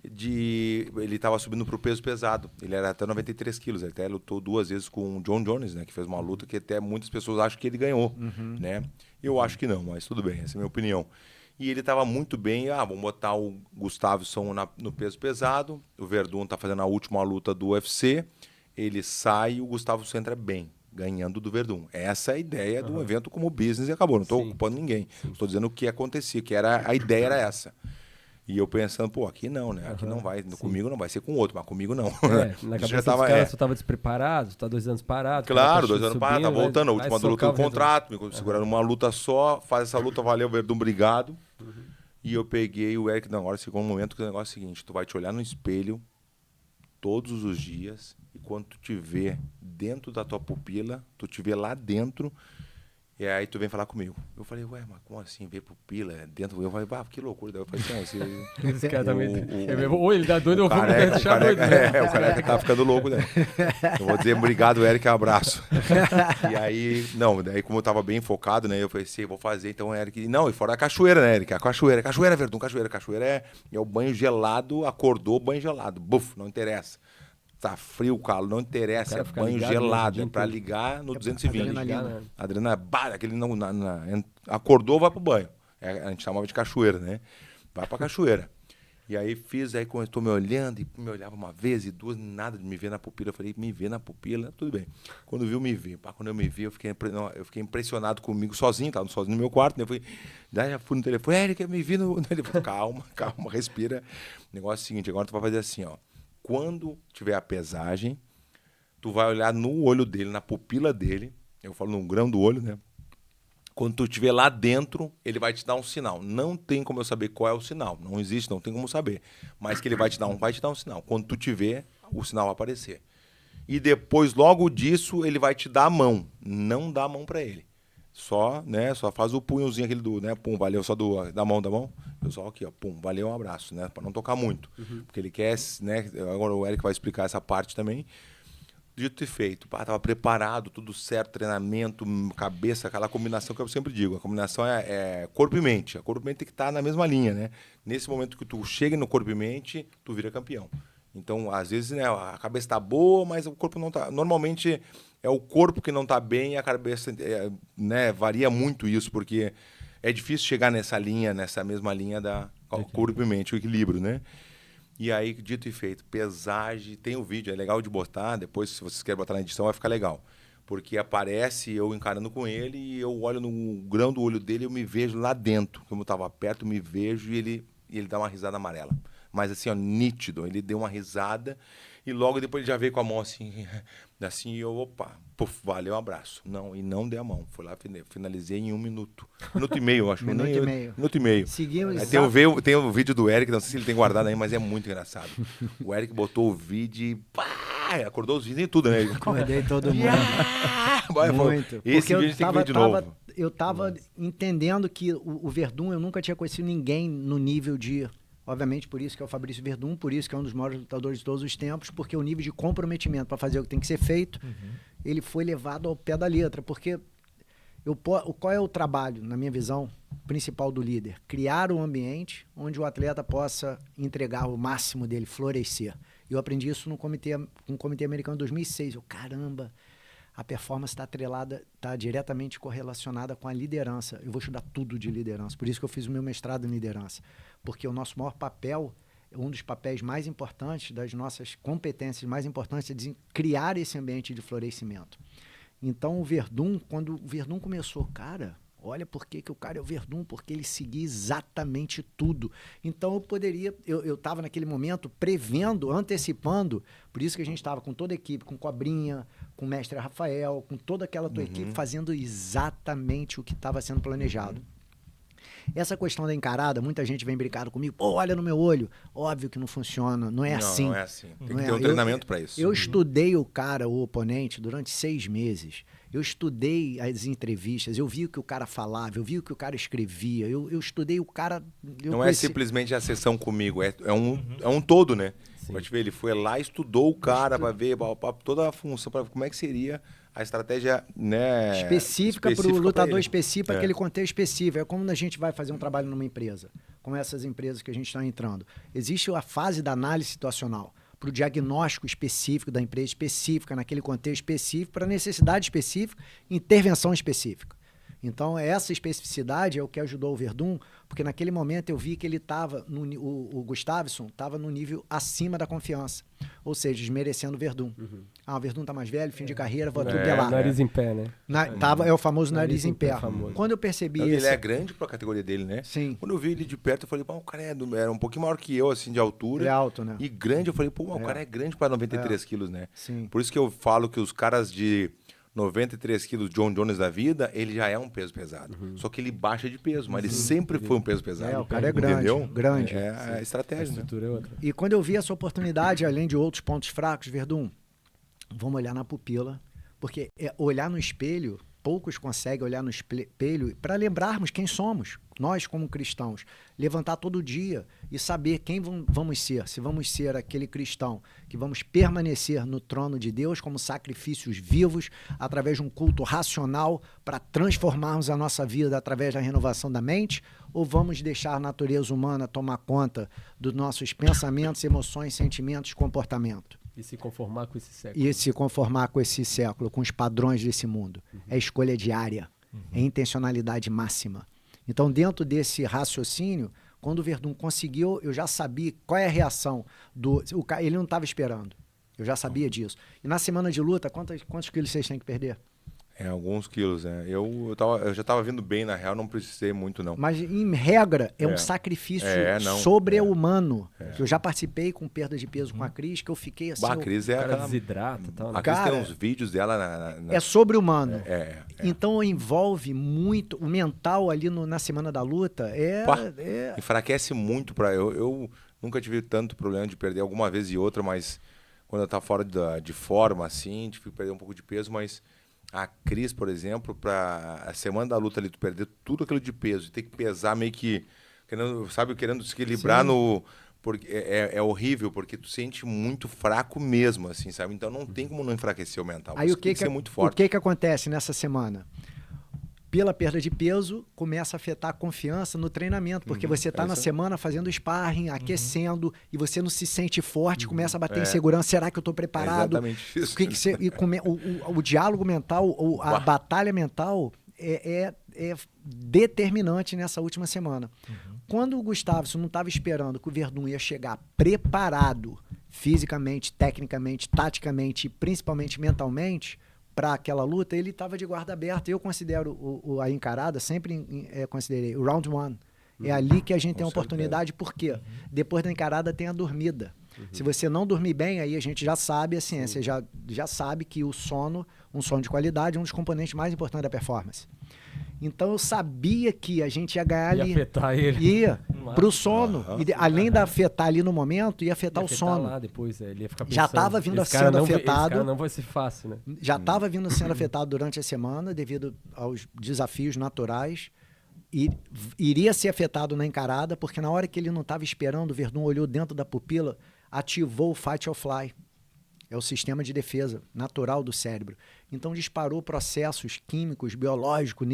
ele tava subindo pro peso pesado, ele era até 93 quilos, ele até lutou 2 vezes com o John Jones, né? Que fez uma luta que até muitas pessoas acham que ele ganhou, né? Eu acho que não, mas tudo bem, essa é a minha opinião. E ele estava muito bem, vamos botar o Gustafsson no peso pesado, o Verdun está fazendo a última luta do UFC, ele sai e o Gustafsson entra bem, ganhando do Verdun. Essa é a ideia do evento como business e acabou, não estou ocupando ninguém. Estou dizendo o que acontecia, a ideia era essa. E eu pensando, pô, aqui não, né? Aqui não vai, comigo não vai ser com outro, mas comigo não. Na cabeça dos caras, você tava despreparado, você tá 2 anos parado. Claro, 2 anos parado, tá voltando, a última luta do contrato, me segurando uma luta só, faz essa luta, valeu, Verdun, obrigado. E eu peguei o Eric, não, agora chegou um momento que o negócio é o seguinte, tu vai te olhar no espelho todos os dias, e quando tu te vê dentro da tua pupila, tu te vê lá dentro, E aí tu vem falar comigo. Eu falei, ué, mas como assim, ver pupila dentro? Eu falei, que loucura. Daí eu falei assim, esse cara também... Ou ele dá doido, ou vamos deixar doido. O careca tá ficando louco, né? Eu vou dizer, obrigado, Eric, um abraço. E aí, daí como eu tava bem focado, né? Eu falei assim, vou fazer, então, Eric... Não, e fora a cachoeira, né, Eric? Cachoeira, Verdun, cachoeira é o banho gelado, acordou, banho gelado. Buf, não interessa. Tá frio o calor, não interessa, é banho gelado, é pra ligar no 220. Adrenalina, aquele acordou, vai pro banho. A gente chamava de cachoeira, né? Vai pra cachoeira. E aí quando eu tô me olhando, e me olhava uma vez e duas, nada de me ver na pupila. Eu falei, me ver na pupila, tudo bem. Quando viu, me vi. Quando eu me vi, eu fiquei impressionado comigo sozinho, tava sozinho no meu quarto, né? Daí já fui no telefone, Eric, me vi no telefone. Calma, respira. O negócio é o seguinte, agora tu vai fazer assim, ó. Quando tiver a pesagem, tu vai olhar no olho dele, na pupila dele, eu falo no grão do olho, né? Quando tu estiver lá dentro, ele vai te dar um sinal. Não tem como eu saber qual é o sinal. Não existe, não tem como saber. Mas que ele vai te dar um sinal. Quando tu tiver, o sinal vai aparecer. E depois, logo disso, ele vai te dar a mão. Não dá a mão para ele. Só faz o punhozinho aquele né? Pum, valeu, só da mão. Eu só aqui, ó, pum, valeu, um abraço, né? Para não tocar muito. Porque ele quer, né? Agora o Eric vai explicar essa parte também. Dito e feito. Tava preparado, tudo certo, treinamento, cabeça, aquela combinação que eu sempre digo. A combinação é corpo e mente. A corpo e mente tem que estar na mesma linha, né? Nesse momento que tu chega no corpo e mente, tu vira campeão. Então, às vezes, né, a cabeça tá boa, mas o corpo não tá. Normalmente é o corpo que não tá bem e a cabeça, né, varia muito isso, porque é difícil chegar nessa mesma linha da corpo e mente, o equilíbrio, né? E aí, dito e feito, pesagem, tem o vídeo, é legal de botar, depois se vocês querem botar na edição vai ficar legal. Porque aparece eu encarando com ele e eu olho no grão do olho dele e eu me vejo lá dentro. Como eu estava perto, eu me vejo e ele dá uma risada amarela. Mas assim, ó, nítido, ele deu uma risada e logo depois ele já veio com a mão assim, e eu, opa, puf, valeu, um abraço. Não dei a mão, fui lá, finalizei em 1 minuto. 1 minuto e meio, eu acho. Minuto e meio. Seguimos. Tem o vídeo do Eric, não sei se ele tem guardado aí, mas é muito engraçado. O Eric botou o vídeo e pá, acordou os vídeos e tudo, né? Acordei todo mundo. Muito. Esse vídeo tem que ver de novo. Eu tava entendendo que o Verdun, eu nunca tinha conhecido ninguém no nível de... Obviamente, por isso que é o Fabrício Verdun, por isso que é um dos maiores lutadores de todos os tempos, porque o nível de comprometimento para fazer o que tem que ser feito, ele foi levado ao pé da letra. Porque qual é o trabalho, na minha visão, principal do líder? Criar um ambiente onde o atleta possa entregar o máximo dele, florescer. Eu aprendi isso no comitê americano em 2006. Caramba, a performance está atrelada, está diretamente correlacionada com a liderança. Eu vou estudar tudo de liderança, por isso que eu fiz o meu mestrado em liderança. Porque o nosso maior papel, um dos papéis mais importantes, das nossas competências mais importantes, é de criar esse ambiente de florescimento. Então, quando o Verdun começou, cara, olha por que o cara é o Verdun, porque ele seguia exatamente tudo. Então, eu estava naquele momento prevendo, antecipando, por isso que a gente estava com toda a equipe, com Cobrinha, com o mestre Rafael, com toda aquela tua equipe, fazendo exatamente o que estava sendo planejado. Essa questão da encarada, muita gente vem brincando comigo, pô, olha no meu olho. Óbvio que não funciona, não é assim. Não é assim. Tem que ter um treinamento para isso. Eu estudei o oponente, durante 6 meses. Eu estudei as entrevistas, eu vi o que o cara falava, eu vi o que o cara escrevia, eu estudei o cara... Não é simplesmente a sessão comigo, é um todo, né? Pode ver, ele foi lá, estudou o cara para ver toda a função, para como é que seria a estratégia, né, específica para o lutador específico, aquele contexto específico. É como a gente vai fazer um trabalho numa empresa, como essas empresas que a gente está entrando. Existe a fase da análise situacional, para o diagnóstico específico da empresa específica, naquele contexto específico, para necessidade específica, intervenção específica. Então, essa especificidade é o que ajudou o Verdun, porque naquele momento eu vi que ele estava, o Gustafsson estava no nível acima da confiança, ou seja, desmerecendo o Verdun. O Verdun está mais velho, fim de carreira, vou atropelar. Nariz em pé, né? É o famoso nariz em pé. Quando eu percebi isso... Ele é grande para a categoria dele, né? Sim. Quando eu vi ele de perto, eu falei, o cara era um pouquinho maior que eu, assim, de altura. Ele é alto, né? E grande, eu falei, o cara é grande para 93 quilos, né? Sim. Por isso que eu falo que os caras de 93 quilos, John Jones da vida, ele já é um peso pesado. Só que ele baixa de peso, mas ele sempre foi um peso pesado. O cara é grande. Entendeu? Grande. É a estratégia, né? É outra. E quando eu vi essa oportunidade, além de outros pontos fracos, Verdun, vamos olhar na pupila, porque olhar no espelho poucos conseguem olhar no espelho para lembrarmos quem somos, nós como cristãos, levantar todo dia e saber quem vamos ser, se vamos ser aquele cristão que vamos permanecer no trono de Deus como sacrifícios vivos, através de um culto racional para transformarmos a nossa vida através da renovação da mente, ou vamos deixar a natureza humana tomar conta dos nossos pensamentos, emoções, sentimentos, comportamento. E se conformar com esse século. E se conformar com esse século, com os padrões desse mundo. É escolha diária, é intencionalidade máxima. Então, dentro desse raciocínio, quando o Verdun conseguiu, eu já sabia qual é a reação do... Ele não estava esperando. Eu já sabia disso. E na semana de luta, quantos quilos vocês têm que perder? Alguns quilos, né? Eu já estava vindo bem, na real, não precisei muito, não. Mas, em regra, é um sacrifício sobre-humano. Eu já participei com perda de peso com a Cris, que eu fiquei assim... A Cris é aquela... desidrata e tal. A Cris tem uns vídeos dela... É sobre-humano. Então, envolve muito... O mental ali na semana da luta enfraquece muito. Eu nunca tive tanto problema de perder alguma vez e outra, mas quando eu tava fora de forma, assim, tive que perder um pouco de peso, mas... A Cris, por exemplo, para a semana da luta ali, tu perder tudo aquilo de peso e ter que pesar meio que, querendo se equilibrar porque é horrível, porque tu sente muito fraco mesmo, assim, sabe? Então não tem como não enfraquecer o mental. Aí tem que ser muito forte. O que acontece nessa semana? Pela perda de peso, começa a afetar a confiança no treinamento, porque você está na semana fazendo sparring, aquecendo, e você não se sente forte, começa a bater insegurança. Será que eu estou preparado? Exatamente isso. O diálogo mental, a batalha mental é determinante nessa última semana. Quando o Gustafsson não estava esperando que o Verdun ia chegar preparado fisicamente, tecnicamente, taticamente e principalmente mentalmente, para aquela luta, ele estava de guarda aberta. Eu considero a encarada, sempre considerei o round one. É ali que a gente tem a oportunidade, porque depois da encarada tem a dormida. Se você não dormir bem, aí a gente já sabe, a ciência já sabe que o sono, um sono de qualidade, é um dos componentes mais importantes da performance. Então eu sabia que a gente ia ganhar ali. Ia afetar ele. Ia pro sono. E, além de afetar ali no momento, ia afetar o sono. Lá depois, ele ia ficar pensando, já estava vindo sendo afetado. Esse cara não vai ser fácil, né? Já estava vindo sendo afetado durante a semana, devido aos desafios naturais. E iria ser afetado na encarada, porque na hora que ele não estava esperando, o Verdun olhou dentro da pupila, ativou o fight or fly. É o sistema de defesa natural do cérebro. Então disparou processos químicos, biológicos,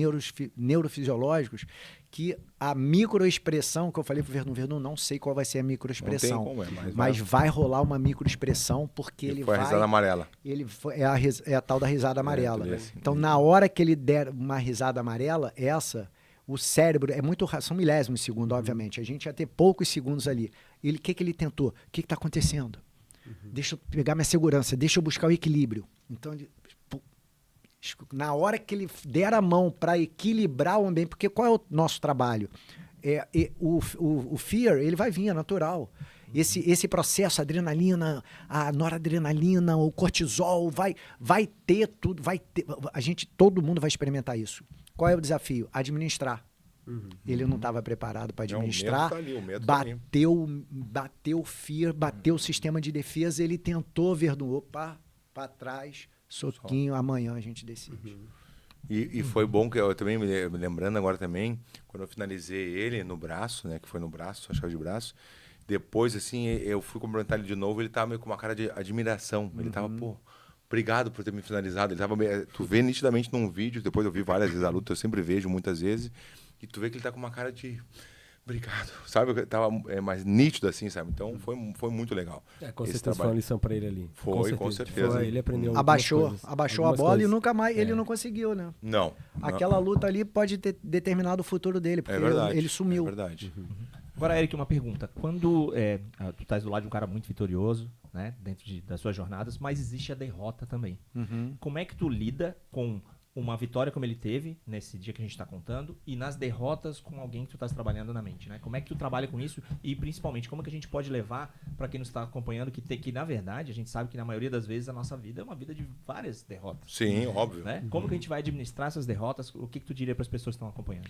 neurofisiológicos, que a microexpressão, que eu falei para o Verdun, não sei qual vai ser a microexpressão, mas vai rolar uma microexpressão, porque ele vai... a risada amarela. É a tal da risada amarela. Então, na hora que ele der uma risada amarela, o cérebro são milésimos de segundo, obviamente. A gente ia ter poucos segundos ali. O que ele tentou? O que está acontecendo? Deixa eu pegar minha segurança, deixa eu buscar o equilíbrio. Então, na hora que ele der a mão para equilibrar o ambiente, porque qual é o nosso trabalho? O fear, ele vai vir, é natural. Esse processo, a adrenalina, a noradrenalina, o cortisol, vai ter tudo, todo mundo vai experimentar isso. Qual é o desafio? Administrar. Ele não estava preparado para administrar. O medo bateu o fear, bateu o sistema de defesa, ele tentou Verdun, para trás, soquinho, amanhã a gente decide. E foi bom que eu também, me lembrando agora também, quando eu finalizei ele no braço, né, que foi no braço, a chave de braço, depois, assim, eu fui cumprimentar ele de novo, ele tava meio com uma cara de admiração. Ele tava, obrigado por ter me finalizado. Ele tava tu vê nitidamente num vídeo, depois eu vi várias vezes a luta, eu sempre vejo muitas vezes, e tu vê que ele tá com uma cara de obrigado, sabe? Tava mais nítido assim, sabe? Então foi muito legal. Com certeza foi uma lição pra ele ali. Com certeza. Ele aprendeu abaixou a bola e nunca mais, ele não conseguiu, né? Não. Aquela luta ali pode ter determinado o futuro dele, porque ele sumiu. É verdade. Agora, Eric, uma pergunta. Quando tu estás do lado de um cara muito vitorioso, né, dentro das suas jornadas, mas existe a derrota também. Como é que tu lida com uma vitória como ele teve, nesse dia que a gente está contando, e nas derrotas com alguém que tu estás trabalhando na mente, né? Como é que tu trabalha com isso e, principalmente, como é que a gente pode levar para quem nos está acompanhando que, na verdade, a gente sabe que, na maioria das vezes, a nossa vida é uma vida de várias derrotas. Sim, óbvio. Né? Como que a gente vai administrar essas derrotas? O que tu diria para as pessoas que estão acompanhando?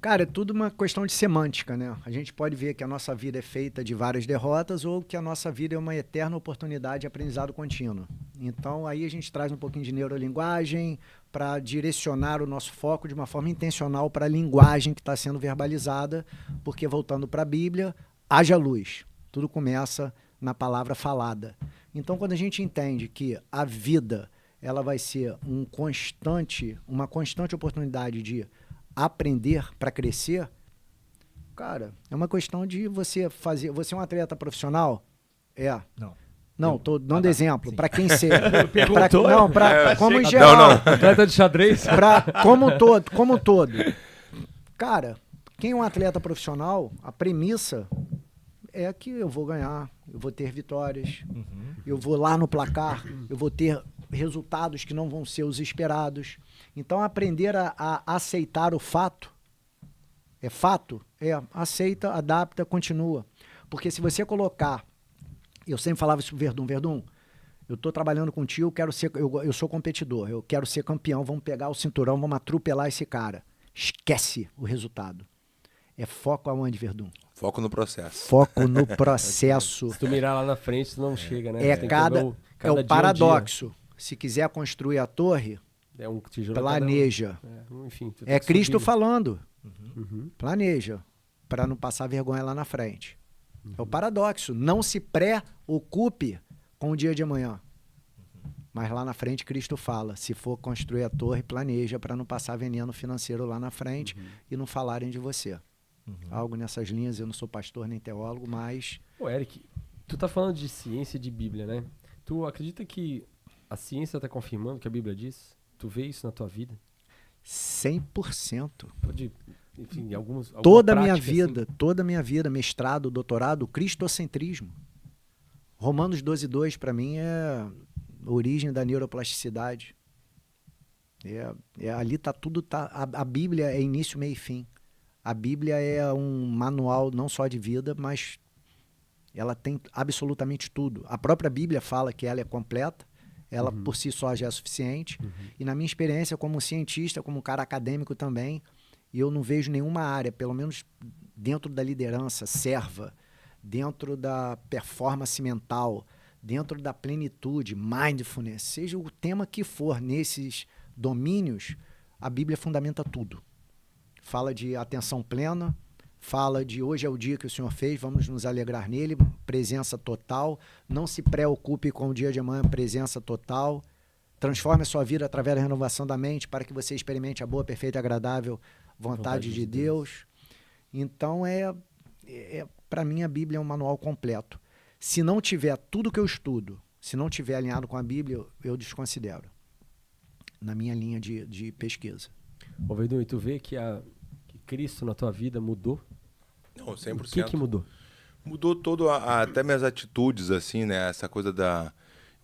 Cara, é tudo uma questão de semântica, né? A gente pode ver que a nossa vida é feita de várias derrotas ou que a nossa vida é uma eterna oportunidade de aprendizado contínuo. Então, aí a gente traz um pouquinho de neurolinguagem para direcionar o nosso foco de uma forma intencional para a linguagem que está sendo verbalizada, porque, voltando para a Bíblia, haja luz. Tudo começa na palavra falada. Então, quando a gente entende que a vida ela vai ser uma constante oportunidade de aprender para crescer, cara, é uma questão de você fazer... Você é um atleta profissional? Não, tô dando exemplo. Para quem ser. Como em geral. Não. Atleta de xadrez? Como um todo. Cara, quem é um atleta profissional, a premissa é que eu vou ganhar, eu vou ter vitórias, eu vou lá no placar, eu vou ter resultados que não vão ser os esperados. Então, aprender a aceitar o fato, aceita, adapta, continua. Porque se você colocar... Eu sempre falava isso pro Verdun, eu estou trabalhando contigo, eu sou competidor, eu quero ser campeão, vamos pegar o cinturão, vamos atropelar esse cara. Esquece o resultado. É foco aonde, Verdun? Foco no processo. Foco no processo. Se tu mirar lá na frente, tu não chega, né? É o paradoxo. Se quiser construir a torre, planeja. Enfim, é Cristo falando. Planeja, para não passar vergonha lá na frente. É o paradoxo. Não se preocupe com o dia de amanhã. Mas lá na frente Cristo fala, se for construir a torre, planeja para não passar veneno financeiro lá na frente e não falarem de você. Algo nessas linhas, eu não sou pastor nem teólogo, mas... Ô, Eric, tu tá falando de ciência e de Bíblia, né? Tu acredita que a ciência tá confirmando o que a Bíblia diz? Tu vê isso na tua vida? 100%. Enfim, toda a minha vida, mestrado, doutorado, cristocentrismo. Romanos 12:2 para mim é a origem da neuroplasticidade. Ali tá tudo, a Bíblia é início, meio e fim. A Bíblia é um manual não só de vida, mas ela tem absolutamente tudo. A própria Bíblia fala que ela é completa, ela por si só já é suficiente. E na minha experiência como cientista, como cara acadêmico também, e eu não vejo nenhuma área, pelo menos dentro da liderança, serva, dentro da performance mental, dentro da plenitude, mindfulness, seja o tema que for nesses domínios, a Bíblia fundamenta tudo. Fala de atenção plena, fala de hoje é o dia que o Senhor fez, vamos nos alegrar nele, presença total, não se preocupe com o dia de amanhã, presença total, transforme a sua vida através da renovação da mente para que você experimente a boa, perfeita e agradável vontade de Deus. Então, para mim, a Bíblia é um manual completo. Se não tiver tudo que eu estudo, se não tiver alinhado com a Bíblia, eu desconsidero na minha linha de pesquisa. Ô, Verdun, e tu vê que Cristo na tua vida mudou? Não, 100%. O que mudou? Mudou todo, até minhas atitudes, assim, né? Essa coisa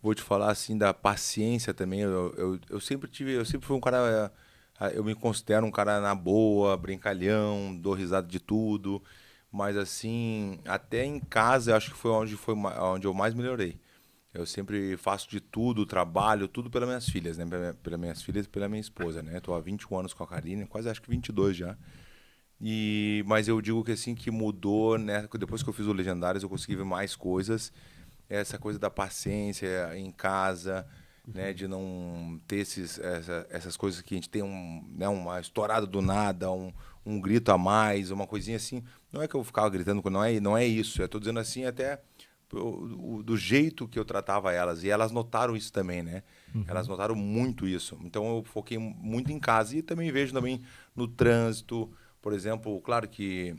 vou te falar, assim, da paciência também. Eu sempre fui um cara... Eu me considero um cara na boa, brincalhão, dou risada de tudo. Mas, assim, até em casa, eu acho que foi onde eu mais melhorei. Eu sempre faço de tudo, trabalho, tudo pelas minhas filhas, né? Pelas minhas filhas e pela minha esposa, né? Estou há 21 anos com a Karine, quase acho que 22 já. Mas eu digo que, assim, que mudou, né? Depois que eu fiz o Legendários, eu consegui ver mais coisas. Essa coisa da paciência em casa... Né, de não ter essas coisas que a gente tem uma estourada do nada, um grito a mais, uma coisinha assim. Não é que eu ficava gritando, não é isso. Eu estou dizendo assim até do jeito que eu tratava elas. E elas notaram isso também, né? Elas notaram muito isso. Então eu foquei muito em casa. E também vejo no trânsito. Por exemplo, claro que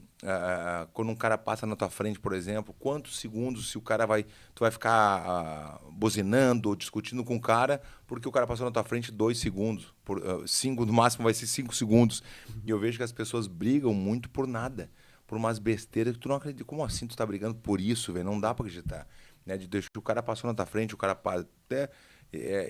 quando um cara passa na tua frente, por exemplo, quantos segundos tu vai ficar buzinando ou discutindo com o cara porque o cara passou na tua frente 2 segundos, 5 no máximo vai ser 5 segundos. E eu vejo que as pessoas brigam muito por nada, por umas besteiras que tu não acredita. Como assim tu tá brigando por isso, velho? Não dá pra acreditar. Né? O cara passou na tua frente, o cara até...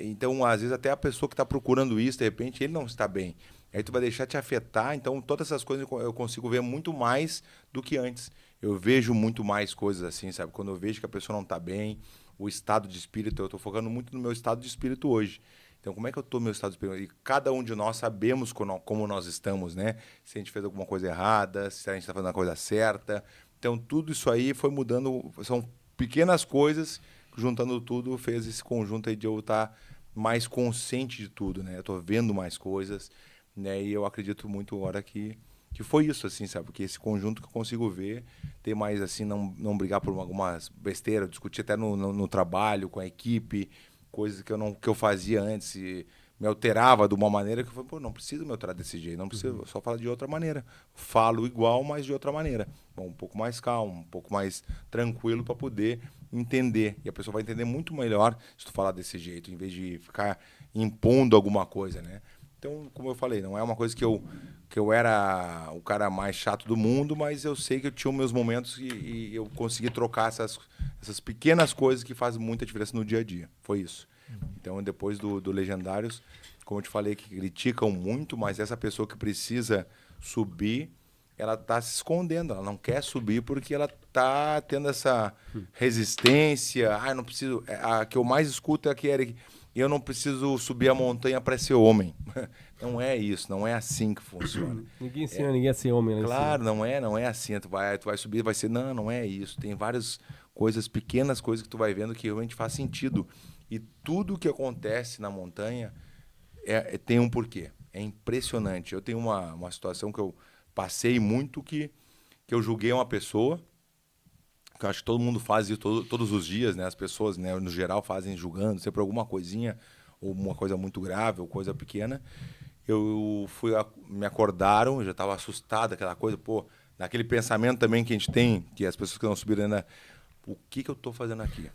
então, às vezes, até a pessoa que tá procurando isso, de repente, ele não está bem. Aí tu vai deixar te afetar, então todas essas coisas eu consigo ver muito mais do que antes. Eu vejo muito mais coisas assim, sabe? Quando eu vejo que a pessoa não está bem, o estado de espírito, eu estou focando muito no meu estado de espírito hoje. Então, como é que eu estou no meu estado de espírito? E cada um de nós sabemos como nós estamos, né? Se a gente fez alguma coisa errada, se a gente está fazendo a coisa certa. Então, tudo isso aí foi mudando, são pequenas coisas juntando tudo, fez esse conjunto aí de eu estar mais consciente de tudo, né? Eu tô vendo mais coisas, né? E eu acredito muito agora que foi isso, assim, sabe? Porque esse conjunto que eu consigo ver, ter mais, assim, não brigar por algumas besteiras, discutir até no trabalho, com a equipe, coisas que eu fazia antes e me alterava de uma maneira que eu falei, pô, não preciso me alterar desse jeito, não preciso, só falar de outra maneira. Falo igual, mas de outra maneira. Bom, um pouco mais calmo, um pouco mais tranquilo para poder entender. E a pessoa vai entender muito melhor se tu falar desse jeito, em vez de ficar impondo alguma coisa, né? Então, como eu falei, não é uma coisa que eu era o cara mais chato do mundo, mas eu sei que eu tinha meus momentos e eu consegui trocar essas pequenas coisas que fazem muita diferença no dia a dia. Foi isso. Então, depois do Legendários, como eu te falei, que criticam muito, mas essa pessoa que precisa subir, ela está se escondendo, ela não quer subir porque ela está tendo essa resistência. Eu não preciso... A que eu mais escuto é a que Eric... Eu não preciso subir a montanha para ser homem. Não é isso, não é assim que funciona. Ninguém ensina ninguém a ser homem. Claro, não é assim. Tu vai subir, vai ser... Não é isso. Tem várias coisas, pequenas coisas que tu vai vendo que realmente faz sentido. E tudo que acontece na montanha tem um porquê. É impressionante. Eu tenho uma situação que eu passei muito que eu julguei uma pessoa, que eu acho que todo mundo faz isso todos os dias, né? As pessoas, né, no geral, fazem julgando, sempre alguma coisinha, ou uma coisa muito grave, ou coisa pequena. Me acordaram, eu já estava assustado, aquela coisa, pô, naquele pensamento também que a gente tem, que as pessoas que não subiram ainda, o que eu estou fazendo aqui?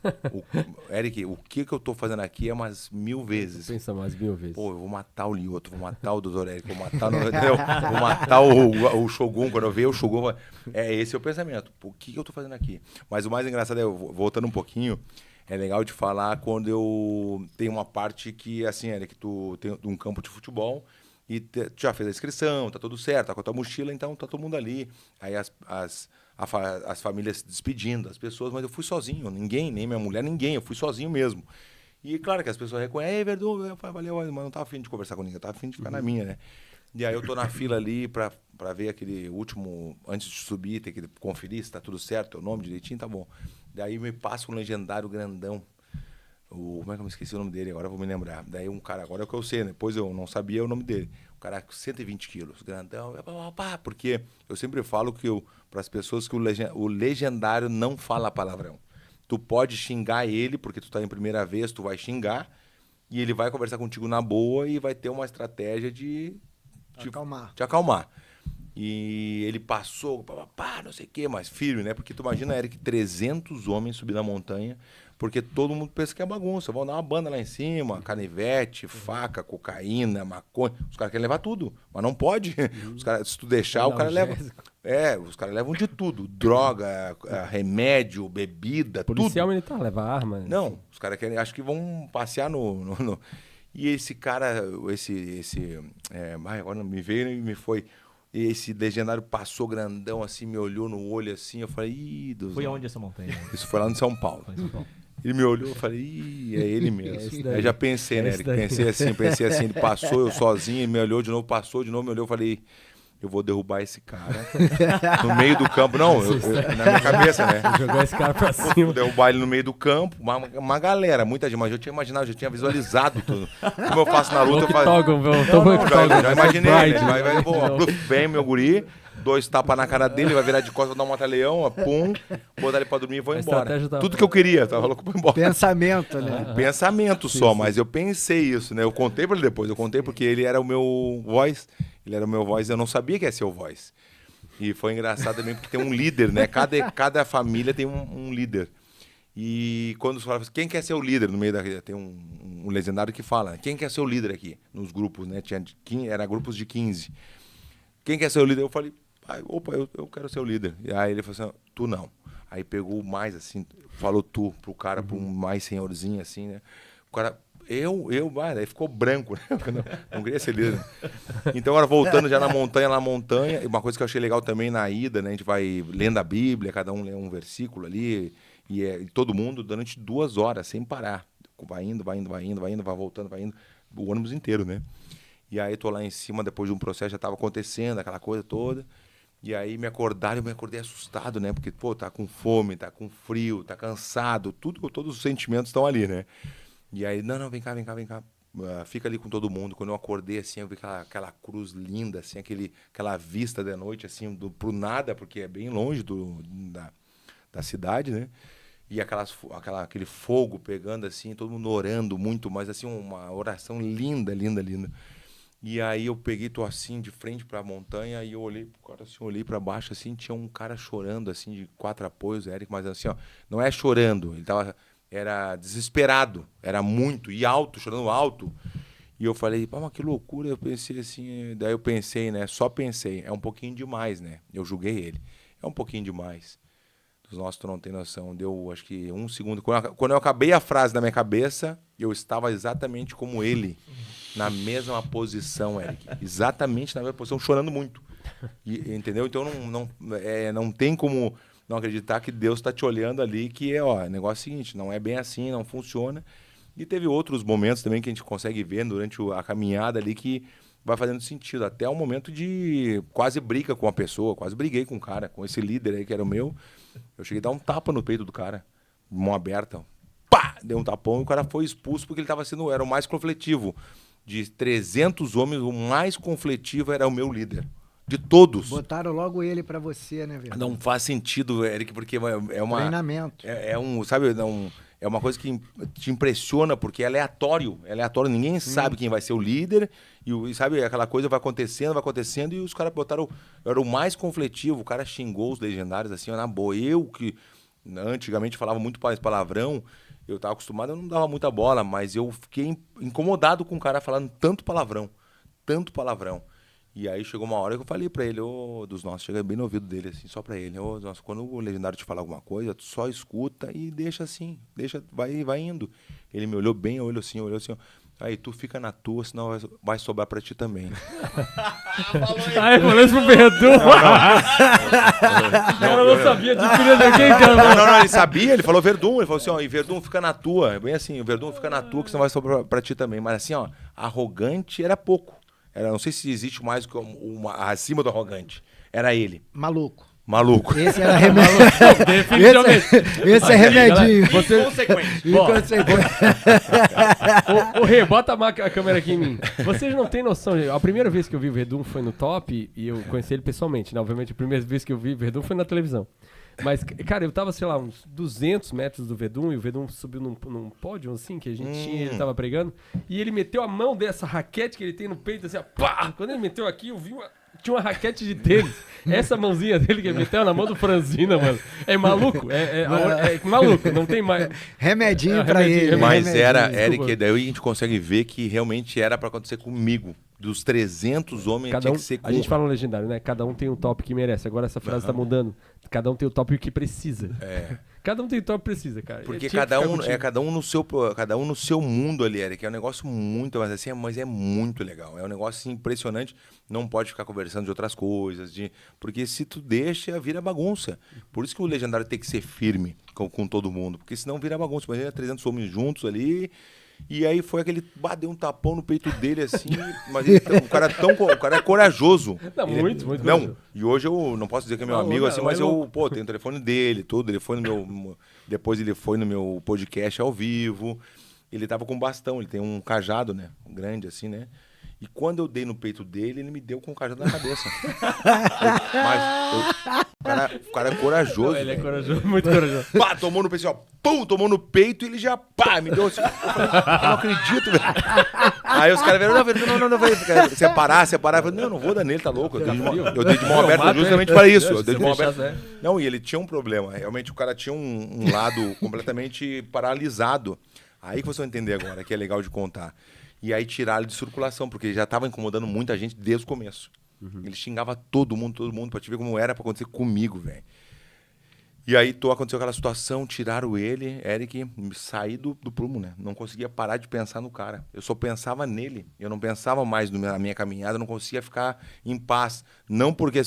Eric, o que eu estou fazendo aqui é umas 1000 vezes. Pensa mais 1000 vezes. Pô, eu vou matar o Lioto, vou matar o Dr. Eric, vou matar o Shogun, quando eu ver o Shogun. Esse é o pensamento. Pô, o que eu estou fazendo aqui? Mas o mais engraçado é, voltando um pouquinho, é legal de falar quando eu tenho uma parte que, assim, Eric, tu tem um campo de futebol e tu já fez a inscrição, tá tudo certo, tá com a tua mochila, então tá todo mundo ali. Aí as famílias se despedindo, as pessoas, mas eu fui sozinho, ninguém, nem minha mulher, ninguém, eu fui sozinho mesmo. E claro que as pessoas reconhecem, ei, Verdun, valeu, mas não tava afim de conversar com ninguém, eu tava afim de ficar na minha, né? E aí eu tô na fila ali pra ver aquele último, antes de subir, tem que conferir se tá tudo certo, o nome direitinho, tá bom. Daí me passa um legendário grandão, como é que eu me esqueci o nome dele, agora eu vou me lembrar. Daí um cara, agora é o que eu sei, né? Depois eu não sabia o nome dele. Um cara com 120 quilos, grandão, porque eu sempre falo que para as pessoas que o legendário não fala palavrão. Tu pode xingar ele, porque tu tá em primeira vez, tu vai xingar, e ele vai conversar contigo na boa e vai ter uma estratégia de te acalmar. E ele passou, não sei o quê, mas firme, né? Porque tu imagina, Eric, 300 homens subir na montanha, porque todo mundo pensa que é bagunça. Vão dar uma banda lá em cima, canivete, faca, cocaína, maconha. Os caras querem levar tudo, mas não pode. Os caras, se tu deixar, o cara leva... os caras levam de tudo. Droga, remédio, bebida, tudo. Policial militar, leva arma. Não, os caras querem, acho que vão passear no... E esse cara, agora me veio e me foi... Esse legendário passou grandão assim, me olhou no olho assim, eu falei, ih, Deus. Foi onde essa montanha? Isso foi lá no São Paulo. Ele me olhou, eu falei, ih, é ele mesmo. Aí já pensei, né, Eric? Pensei assim, ele passou, eu sozinho, ele me olhou de novo, passou de novo, me olhou, eu falei, eu vou derrubar esse cara no meio do campo. Não, na minha cabeça, né? Jogar esse cara pra cima. Vou derrubar ele no meio do campo, uma galera, muita gente, mas eu tinha imaginado, já tinha visualizado tudo. Como eu faço na luta, eu faço... Já imaginei, vem meu guri, 2 tapas na cara dele, vai virar de costas, dar um mata-leão, pum, botar ele pra dormir e vou embora. Tudo que eu queria, tava louco pra ir embora. Pensamento, né? Pensamento só, mas eu pensei isso, né? Eu contei pra ele depois, porque ele era o meu voice, eu não sabia que ia ser o voice. E foi engraçado também porque tem um líder, né? Cada família tem um líder. E quando os caras falam, quem quer ser o líder no meio da... Tem um legendário que fala, quem quer ser o líder aqui? Nos grupos, né? Era grupos de 15. Quem quer ser o líder? Eu falei, eu quero ser o líder. E aí ele falou assim, tu não. Aí pegou mais assim, falou tu pro cara, pro mais senhorzinho assim, né? O cara, aí ficou branco, né? Não queria ser líder. Então agora voltando já na montanha, uma coisa que eu achei legal também na ida, né? A gente vai lendo a Bíblia, cada um lê um versículo ali, e todo mundo durante 2 horas, sem parar. Vai indo, vai voltando, vai indo, o ônibus inteiro, né? E aí tô lá em cima, depois de um processo, já tava acontecendo aquela coisa toda. E aí me acordaram, eu me acordei assustado, né? Porque, pô, tá com fome, tá com frio, tá cansado, todos os sentimentos estão ali, né? E aí, não, vem cá. Fica ali com todo mundo. Quando eu acordei, assim, eu vi aquela cruz linda, assim, aquela vista da noite, assim, pro nada, porque é bem longe da cidade, né? E aquele fogo pegando, assim, todo mundo orando muito, mas, assim, uma oração linda. E aí eu tô assim, de frente pra montanha, e eu olhei pro cara, assim, olhei pra baixo, assim, tinha um cara chorando, assim, de 4 apoios, Eric, mas assim, ó, não é chorando, era desesperado, era muito, e alto, chorando alto. E eu falei, pá, mas que loucura, eu pensei assim, daí eu pensei, né, só pensei, é um pouquinho demais, né, eu julguei ele, é um pouquinho demais. Nossa, tu não tem noção, deu acho que 1 segundo, quando eu acabei a frase na minha cabeça, eu estava exatamente como ele, na mesma posição, Eric, exatamente na mesma posição, chorando muito, entendeu? Então não tem como não acreditar que Deus está te olhando ali, que o negócio é o seguinte, não é bem assim, não funciona. E teve outros momentos também que a gente consegue ver durante a caminhada ali que vai fazendo sentido, até o momento de quase briga com a pessoa, quase briguei com o cara, com esse líder aí que era o meu. Eu cheguei a dar um tapa no peito do cara, mão aberta, pá, deu um tapão e o cara foi expulso porque ele era o mais conflitivo. De 300 homens, o mais conflitivo era o meu líder. De todos. Botaram logo ele pra você, né, velho? Não faz sentido, Eric, porque é uma... Treinamento. É uma coisa que te impressiona, porque é aleatório. Ninguém sabe quem vai ser o líder. E sabe, aquela coisa vai acontecendo. E os caras botaram... Eu era o mais conflitivo. O cara xingou os legendários assim, na boa. Eu, que antigamente falava muito palavrão, eu tava acostumado, eu não dava muita bola. Mas eu fiquei incomodado com o cara falando tanto palavrão. E aí chegou uma hora que eu falei pra ele, dos nossos, chega bem no ouvido dele, assim, só pra ele, nossa, quando o legendário te falar alguma coisa, tu só escuta e deixa assim, vai indo. Ele me olhou bem, olhou assim, aí tu fica na tua, senão vai sobrar pra ti também. Falou isso pro Verdun. Eu não sabia de filha de quem, cara. Não, ele sabia, ele falou Verdun, ele falou assim, Verdun, fica na tua, bem assim, Verdun, fica na tua, que senão vai sobrar pra ti também. Mas assim, arrogante era pouco. Não sei se existe mais acima do arrogante. Era ele. Maluco. Esse era remédio. Definitivamente. Esse é remedinho. Inconsequente. Ô, Rê, bota a câmera aqui em mim. Vocês não têm noção. A primeira vez que eu vi o Verdun foi no Top e eu conheci ele pessoalmente, né? Obviamente, a primeira vez que eu vi o Verdun foi na televisão. Mas, cara, eu tava, sei lá, uns 200 metros do Verdun, e o Verdun subiu num pódio, assim, que a gente tinha, ele tava pregando, e ele meteu a mão dessa raquete que ele tem no peito, assim, ó, pá! Quando ele meteu aqui, eu vi tinha uma raquete de tênis. Essa mãozinha dele que ele meteu na mão do Franzina, mano. É maluco, é maluco, não tem mais. Remedinho pra ele. Mas Eric, daí a gente consegue ver que realmente era pra acontecer comigo. Dos 300 homens tinha que ser a gente fala no legendário, né? Cada um tem um top que merece. Agora essa frase tá mudando. Cada um tem o top que precisa. Cada um tem o top que precisa, cara. Porque cada um no seu mundo ali, Eric. É um negócio muito, mas é muito legal. É um negócio assim, impressionante. Não pode ficar conversando de outras coisas, porque se tu deixa, vira bagunça. Por isso que o legendário tem que ser firme com todo mundo, porque senão vira bagunça. Imagina 300 homens juntos ali. E aí foi aquele, deu um tapão no peito dele, assim, mas o cara é corajoso. Não, muito não, e hoje eu não posso dizer que é meu amigo, assim, mas eu, tenho o telefone dele, tudo, depois ele foi no meu podcast ao vivo, ele tava com bastão, ele tem um cajado, né, grande assim, né, e quando eu dei no peito dele, ele me deu com o cajado na cabeça. O cara é corajoso. Não, ele é corajoso, muito corajoso. Tomou no peito, assim, pum, tomou no peito e ele já, me deu assim. Eu não acredito, velho. Aí os caras vieram, não, velho. Separar. Eu falei, não vou dar nele, tá louco. Eu dei de mão aberta justamente para isso. Eu dei de mão aberta. Não, e ele tinha um problema. Realmente o cara tinha um lado completamente paralisado. Aí que vocês vão entender agora, que é legal de contar. E aí tiraram ele de circulação, porque ele já estava incomodando muita gente desde o começo. Ele xingava todo mundo, pra te ver como era pra acontecer comigo, velho. E aí aconteceu aquela situação, tiraram ele, Eric, saí do prumo, né? Não conseguia parar de pensar no cara. Eu só pensava nele. Eu não pensava mais na minha caminhada, eu não conseguia ficar em paz. Não porque,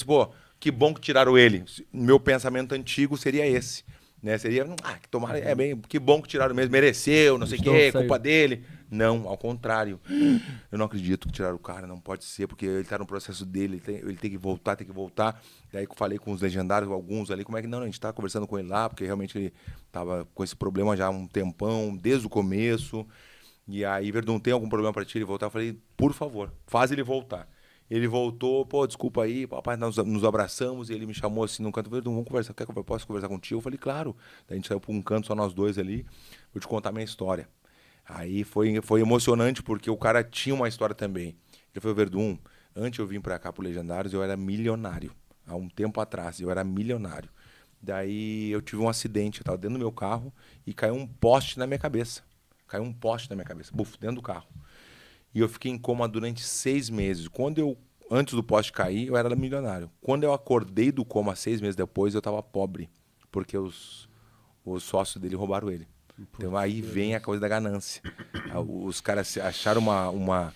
que bom que tiraram ele. Meu pensamento antigo seria esse. Né? Seria, que tomara, que bom que tiraram mesmo, mereceu, não sei o quê, culpa dele. Não, ao contrário. Eu não acredito que tiraram o cara, não pode ser, porque ele tá no processo dele, ele tem que voltar. Daí eu falei com os legendários, alguns ali, como é que não, a gente tá conversando com ele lá, porque realmente ele tava com esse problema já há um tempão, desde o começo. E aí, Verdun, tem algum problema para ti ele voltar? Eu falei, por favor, faz ele voltar. Ele voltou, desculpa aí, papai, nós nos abraçamos, e ele me chamou assim num canto, Verdun, vamos conversar, posso conversar contigo? Eu falei, claro. Daí a gente saiu para um canto, só nós dois ali, vou te contar minha história. Aí foi emocionante, porque o cara tinha uma história também. Ele falou, Verdun, antes eu vim para cá pro Legendários, eu era milionário. Há um tempo atrás, eu era milionário. Daí eu tive um acidente, eu estava dentro do meu carro e caiu um poste na minha cabeça. Buf, dentro do carro. E eu fiquei em coma durante 6 meses. Antes do poste cair, eu era milionário. Quando eu acordei do coma 6 meses depois, eu estava pobre, porque os sócios dele roubaram ele. Então aí vem a coisa da ganância. Os caras acharam uma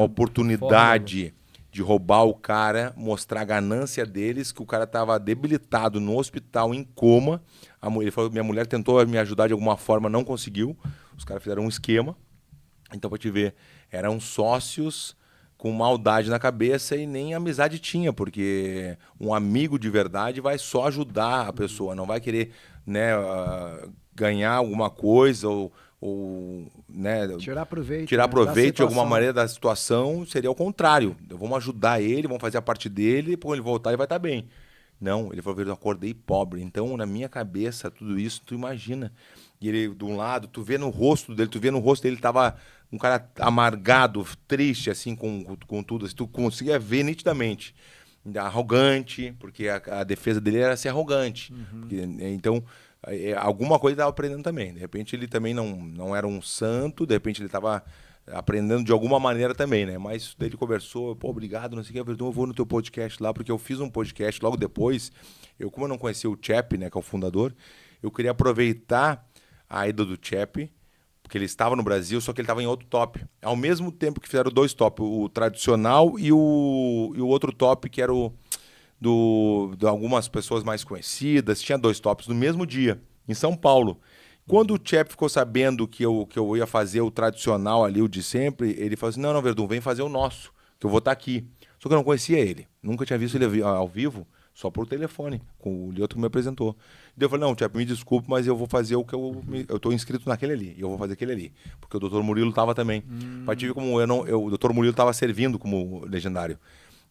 oportunidade de roubar o cara, mostrar a ganância deles, que o cara estava debilitado no hospital, em coma. Ele falou, minha mulher tentou me ajudar de alguma forma, não conseguiu. Os caras fizeram um esquema. Então, pra te ver, eram sócios com maldade na cabeça e nem amizade tinha, porque um amigo de verdade vai só ajudar a pessoa, não vai querer, né, ganhar alguma coisa ou né, tirar proveito de alguma maneira da situação. Seria o contrário. Vamos ajudar ele, vamos fazer a parte dele, e quando ele voltar ele vai estar bem. Não, ele falou, eu acordei pobre. Então, na minha cabeça, tudo isso, tu imagina. E ele, de um lado, tu vê no rosto dele, ele tava um cara amargado, triste, assim, com tudo. Assim, tu conseguia ver nitidamente. Arrogante, porque a defesa dele era ser arrogante. Porque, então, alguma coisa ele estava aprendendo também. De repente, ele também não era um santo, de repente, ele estava aprendendo de alguma maneira também, né? Mas ele conversou, obrigado, não sei o que, Verdun, eu vou no teu podcast lá, porque eu fiz um podcast logo depois. Como eu não conhecia o Chep, né, que é o fundador, eu queria aproveitar a ida do Chep, porque ele estava no Brasil, só que ele estava em outro top. Ao mesmo tempo que fizeram 2 top, o tradicional e o outro top, que era de algumas pessoas mais conhecidas. Tinha 2 tops no mesmo dia, em São Paulo. Quando o Chep ficou sabendo que eu ia fazer o tradicional ali, o de sempre, ele falou assim, não, Verdun, vem fazer o nosso, que eu vou estar aqui. Só que eu não conhecia ele, nunca tinha visto ele ao vivo, só por telefone, com o Lioto que me apresentou. Daí eu falei, não, Chep, me desculpe, mas eu vou fazer o que eu estou inscrito naquele ali, e eu vou fazer aquele ali. Porque o Dr. Murilo estava também. Pra te ver como o Dr. Murilo estava servindo como legendário.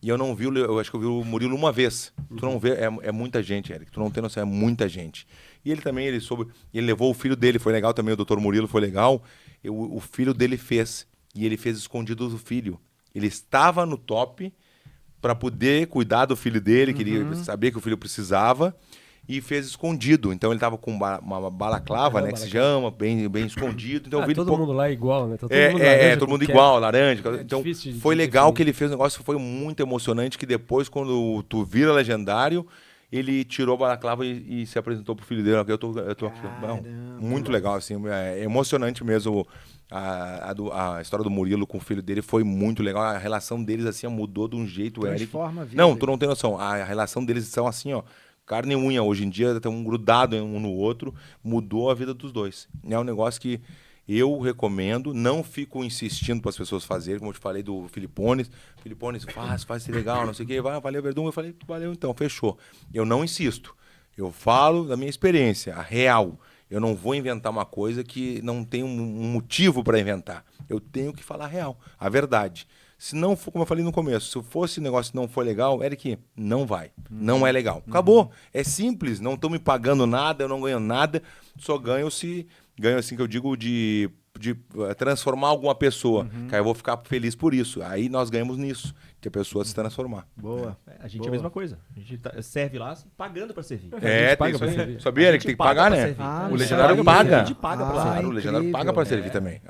E eu não vi, eu acho que eu vi o Murilo uma vez. Tu não vê, é muita gente, Eric, tu não tem noção, é muita gente. E ele também, ele levou o filho dele, foi legal também, o Dr. Murilo foi legal. O filho dele fez, e ele fez escondido do filho. Ele estava no top para poder cuidar do filho dele, que ele sabia que o filho precisava, e fez escondido. Então ele estava com uma balaclava, né, que se chama, bem escondido. Então, todo mundo lá é igual, né? Tá todo mundo igual, laranja. Então foi legal que ele fez um negócio, foi muito emocionante, que depois, quando tu vira legendário, ele tirou a balaclava e se apresentou pro filho dele. Eu tô aqui. Muito legal, assim, é emocionante mesmo. A história do Murilo com o filho dele foi muito legal. A relação deles, assim, mudou de um jeito, Transforma Eric. A vida. Não, tu não tem noção. A relação deles são assim, ó, carne e unha. Hoje em dia estão grudados um no outro. Mudou a vida dos dois. É um negócio que eu recomendo. Não fico insistindo para as pessoas fazerem, como eu te falei do Filipones. Filipones, faz ser legal, não sei o quê. Valeu, Verdun. Eu falei, valeu então, fechou. Eu não insisto. Eu falo da minha experiência, a real. Eu não vou inventar uma coisa que não tem um motivo para inventar. Eu tenho que falar a real, a verdade. Se não for, como eu falei no começo, se fosse negócio que não for legal, Eric, não vai. Não é legal. Acabou. É simples. Não estão me pagando nada, eu não ganho nada. Só ganho assim que eu digo de transformar alguma pessoa. Que aí eu vou ficar feliz por isso. Aí nós ganhamos nisso, que a pessoa se transformar. Boa. A gente é a mesma coisa. A gente serve lá pagando pra servir. Paga pra servir. Sabia, Eric, que tem que pagar, né? O legendário paga. A gente paga pra servir. O legendário paga pra servir também.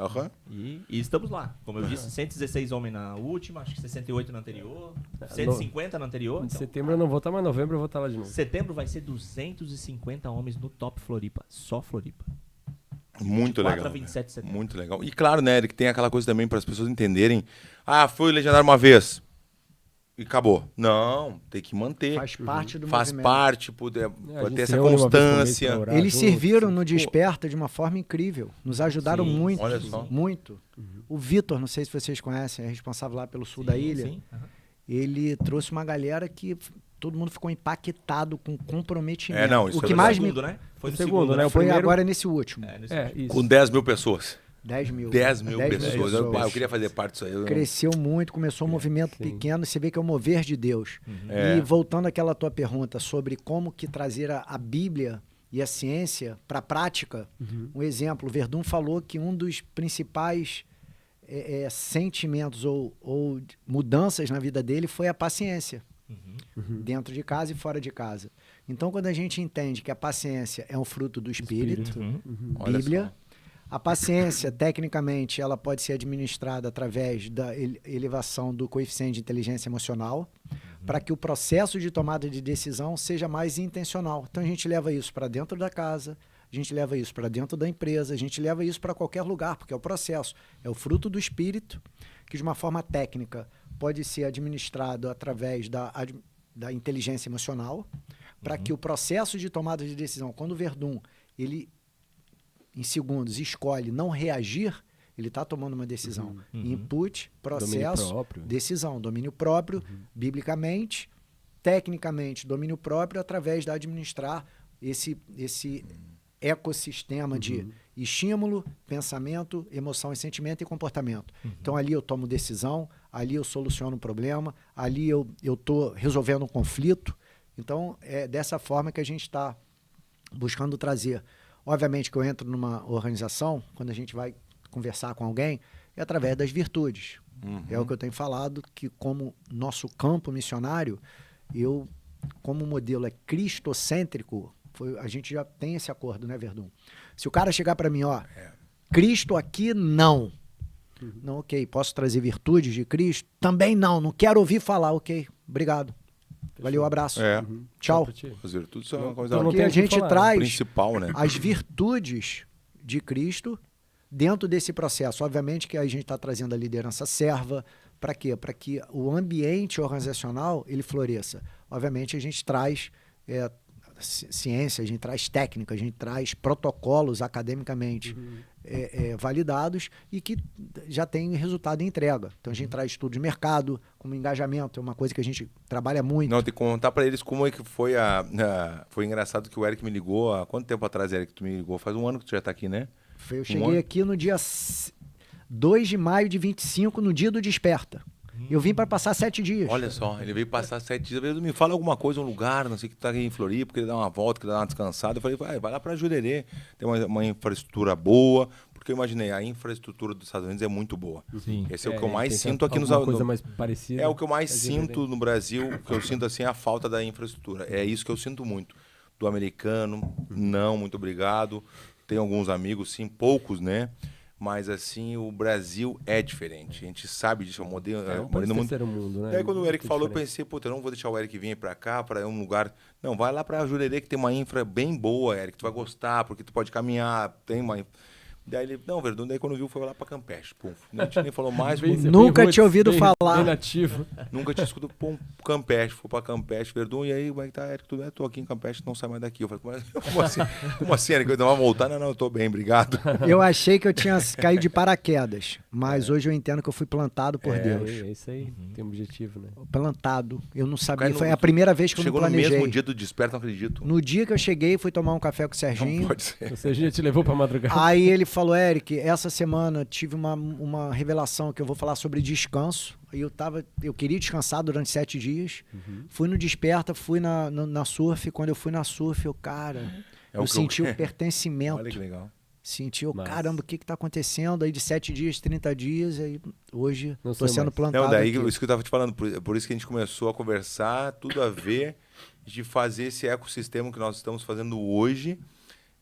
E estamos lá. Como eu disse, 116 homens na última, acho que 68 na anterior, 150 na anterior. Em setembro eu não vou estar, mas em novembro eu vou estar lá de novo. Setembro vai ser 250 homens no Top Floripa. Só Floripa. Muito legal. A 27 de setembro. Muito legal. E claro, né, Eric, tem aquela coisa também para as pessoas entenderem. Fui legendário uma vez. E acabou. Não, tem que manter. Faz parte do Faz movimento. parte, pode ter essa constância. Eles serviram no Desperta de uma forma incrível. Nos ajudaram muito. Olha só. Muito. O Vitor, não sei se vocês conhecem, é responsável lá pelo sul da ilha. Sim. Ele trouxe uma galera que todo mundo ficou impactado com comprometimento. Isso o que mais me... né? Foi no segundo, né? Foi primeiro... agora nesse último. Isso. Com 10 mil pessoas. 10 mil. 10 mil pessoas. pessoas. Eu queria fazer parte disso aí. Cresceu muito, começou um movimento pequeno, você vê que é o mover de Deus. E voltando àquela tua pergunta sobre como que trazer a Bíblia e a ciência para a prática, um exemplo, o Verdun falou que um dos principais sentimentos ou mudanças na vida dele foi a paciência, dentro de casa e fora de casa. Então, quando a gente entende que a paciência é um fruto do Espírito, Bíblia... A paciência, tecnicamente, ela pode ser administrada através da elevação do coeficiente de inteligência emocional, para que o processo de tomada de decisão seja mais intencional. Então, a gente leva isso para dentro da casa, a gente leva isso para dentro da empresa, a gente leva isso para qualquer lugar, porque é o processo, é o fruto do espírito, que de uma forma técnica pode ser administrado através da inteligência emocional, para que o processo de tomada de decisão, quando o Verdun, ele... em segundos, escolhe não reagir, ele está tomando uma decisão. Input, processo, decisão. Domínio próprio, biblicamente, tecnicamente, domínio próprio através de administrar esse ecossistema de estímulo, pensamento, emoção e sentimento e comportamento. Então, ali eu tomo decisão, ali eu soluciono um problema, ali eu estou resolvendo um conflito. Então, é dessa forma que a gente está buscando trazer. Obviamente que eu entro numa organização, quando a gente vai conversar com alguém, é através das virtudes. É o que eu tenho falado, que como nosso campo missionário, como o modelo é cristocêntrico, a gente já tem esse acordo, né, Verdun? Se o cara chegar para mim, Cristo aqui, não. Não, ok. Posso trazer virtudes de Cristo? Também não quero ouvir falar, ok. Obrigado. Valeu, abraço. Tchau. As virtudes são uma coisa porque a gente traz principal, né? as virtudes de Cristo dentro desse processo. Obviamente que a gente está trazendo a liderança serva. Para quê? Para que o ambiente organizacional ele floresça. Obviamente a gente traz ciência, a gente traz técnica, a gente traz protocolos academicamente validados e que já tem resultado em entrega. Então a gente traz estudo de mercado, como engajamento, é uma coisa que a gente trabalha muito. Não, tem que contar para eles como é que foi foi engraçado que o Eric me ligou, há quanto tempo atrás, Eric, tu me ligou? Faz um ano que tu já tá aqui, né? Eu cheguei aqui no dia 2 de maio de 25, no dia do Desperta. Eu vim para passar 7 dias. Olha só, ele veio passar 7 dias. Ele me fala alguma coisa, um lugar, não sei, que tá aqui em Floripa, porque ele dá uma volta, que dá uma descansada. Eu falei, vai lá para Jurerê, tem uma infraestrutura boa, porque eu imaginei, a infraestrutura dos Estados Unidos é muito boa. Sim. Esse é o que eu mais sinto aqui nos Estados Unidos. Mais parecida. É o que eu mais sinto no Brasil, o que eu sinto assim, é a falta da infraestrutura. É isso que eu sinto muito. Do americano, não, muito obrigado. Tenho alguns amigos, sim, poucos, né? Mas, assim, o Brasil é diferente. A gente sabe disso. Eu morei no mundo, né? E aí, quando o Eric falou, eu pensei, puta, eu não vou deixar o Eric vir pra cá, pra um lugar... Não, vai lá pra Jurerê, que tem uma infra bem boa, Eric. Tu vai gostar, porque tu pode caminhar, tem uma... Daí ele, não, Verdun, daí quando viu, foi lá pra Campeche. Pum, a gente nem falou mais. Nunca tinha ouvido falar. Bem nativo. Nunca tinha escutado, pum, Campeche. Fui pra Campeche, Verdun, e aí, como é que tá, Eric? Tudo bem? Tô aqui em Campeche, não sai mais daqui. Eu falei, como assim? Como assim, Eric? Eu não vou voltar? Não, eu tô bem, obrigado. Eu achei que eu tinha caído de paraquedas, mas hoje eu entendo que eu fui plantado por Deus. É isso aí, tem um objetivo, né? Plantado. Eu não sabia, foi a primeira vez que eu não planejei. Chegou no mesmo dia do Desperta, não acredito. No dia que eu cheguei, fui tomar um café com o Serginho. Não pode ser. O Serginho te levou pra madrugada. Aí ele falou, Eric, essa semana tive uma revelação que eu vou falar sobre descanso. Aí eu queria descansar durante 7 dias. Fui no Desperta, fui na surf. Quando eu fui na surf, eu senti o pertencimento. Olha que legal. Senti, caramba, o que está acontecendo? Aí de 7 dias, 30 dias, aí hoje estou sendo plantado. Não, daí aqui. Isso que eu estava te falando, por isso que a gente começou a conversar, tudo a ver de fazer esse ecossistema que nós estamos fazendo hoje.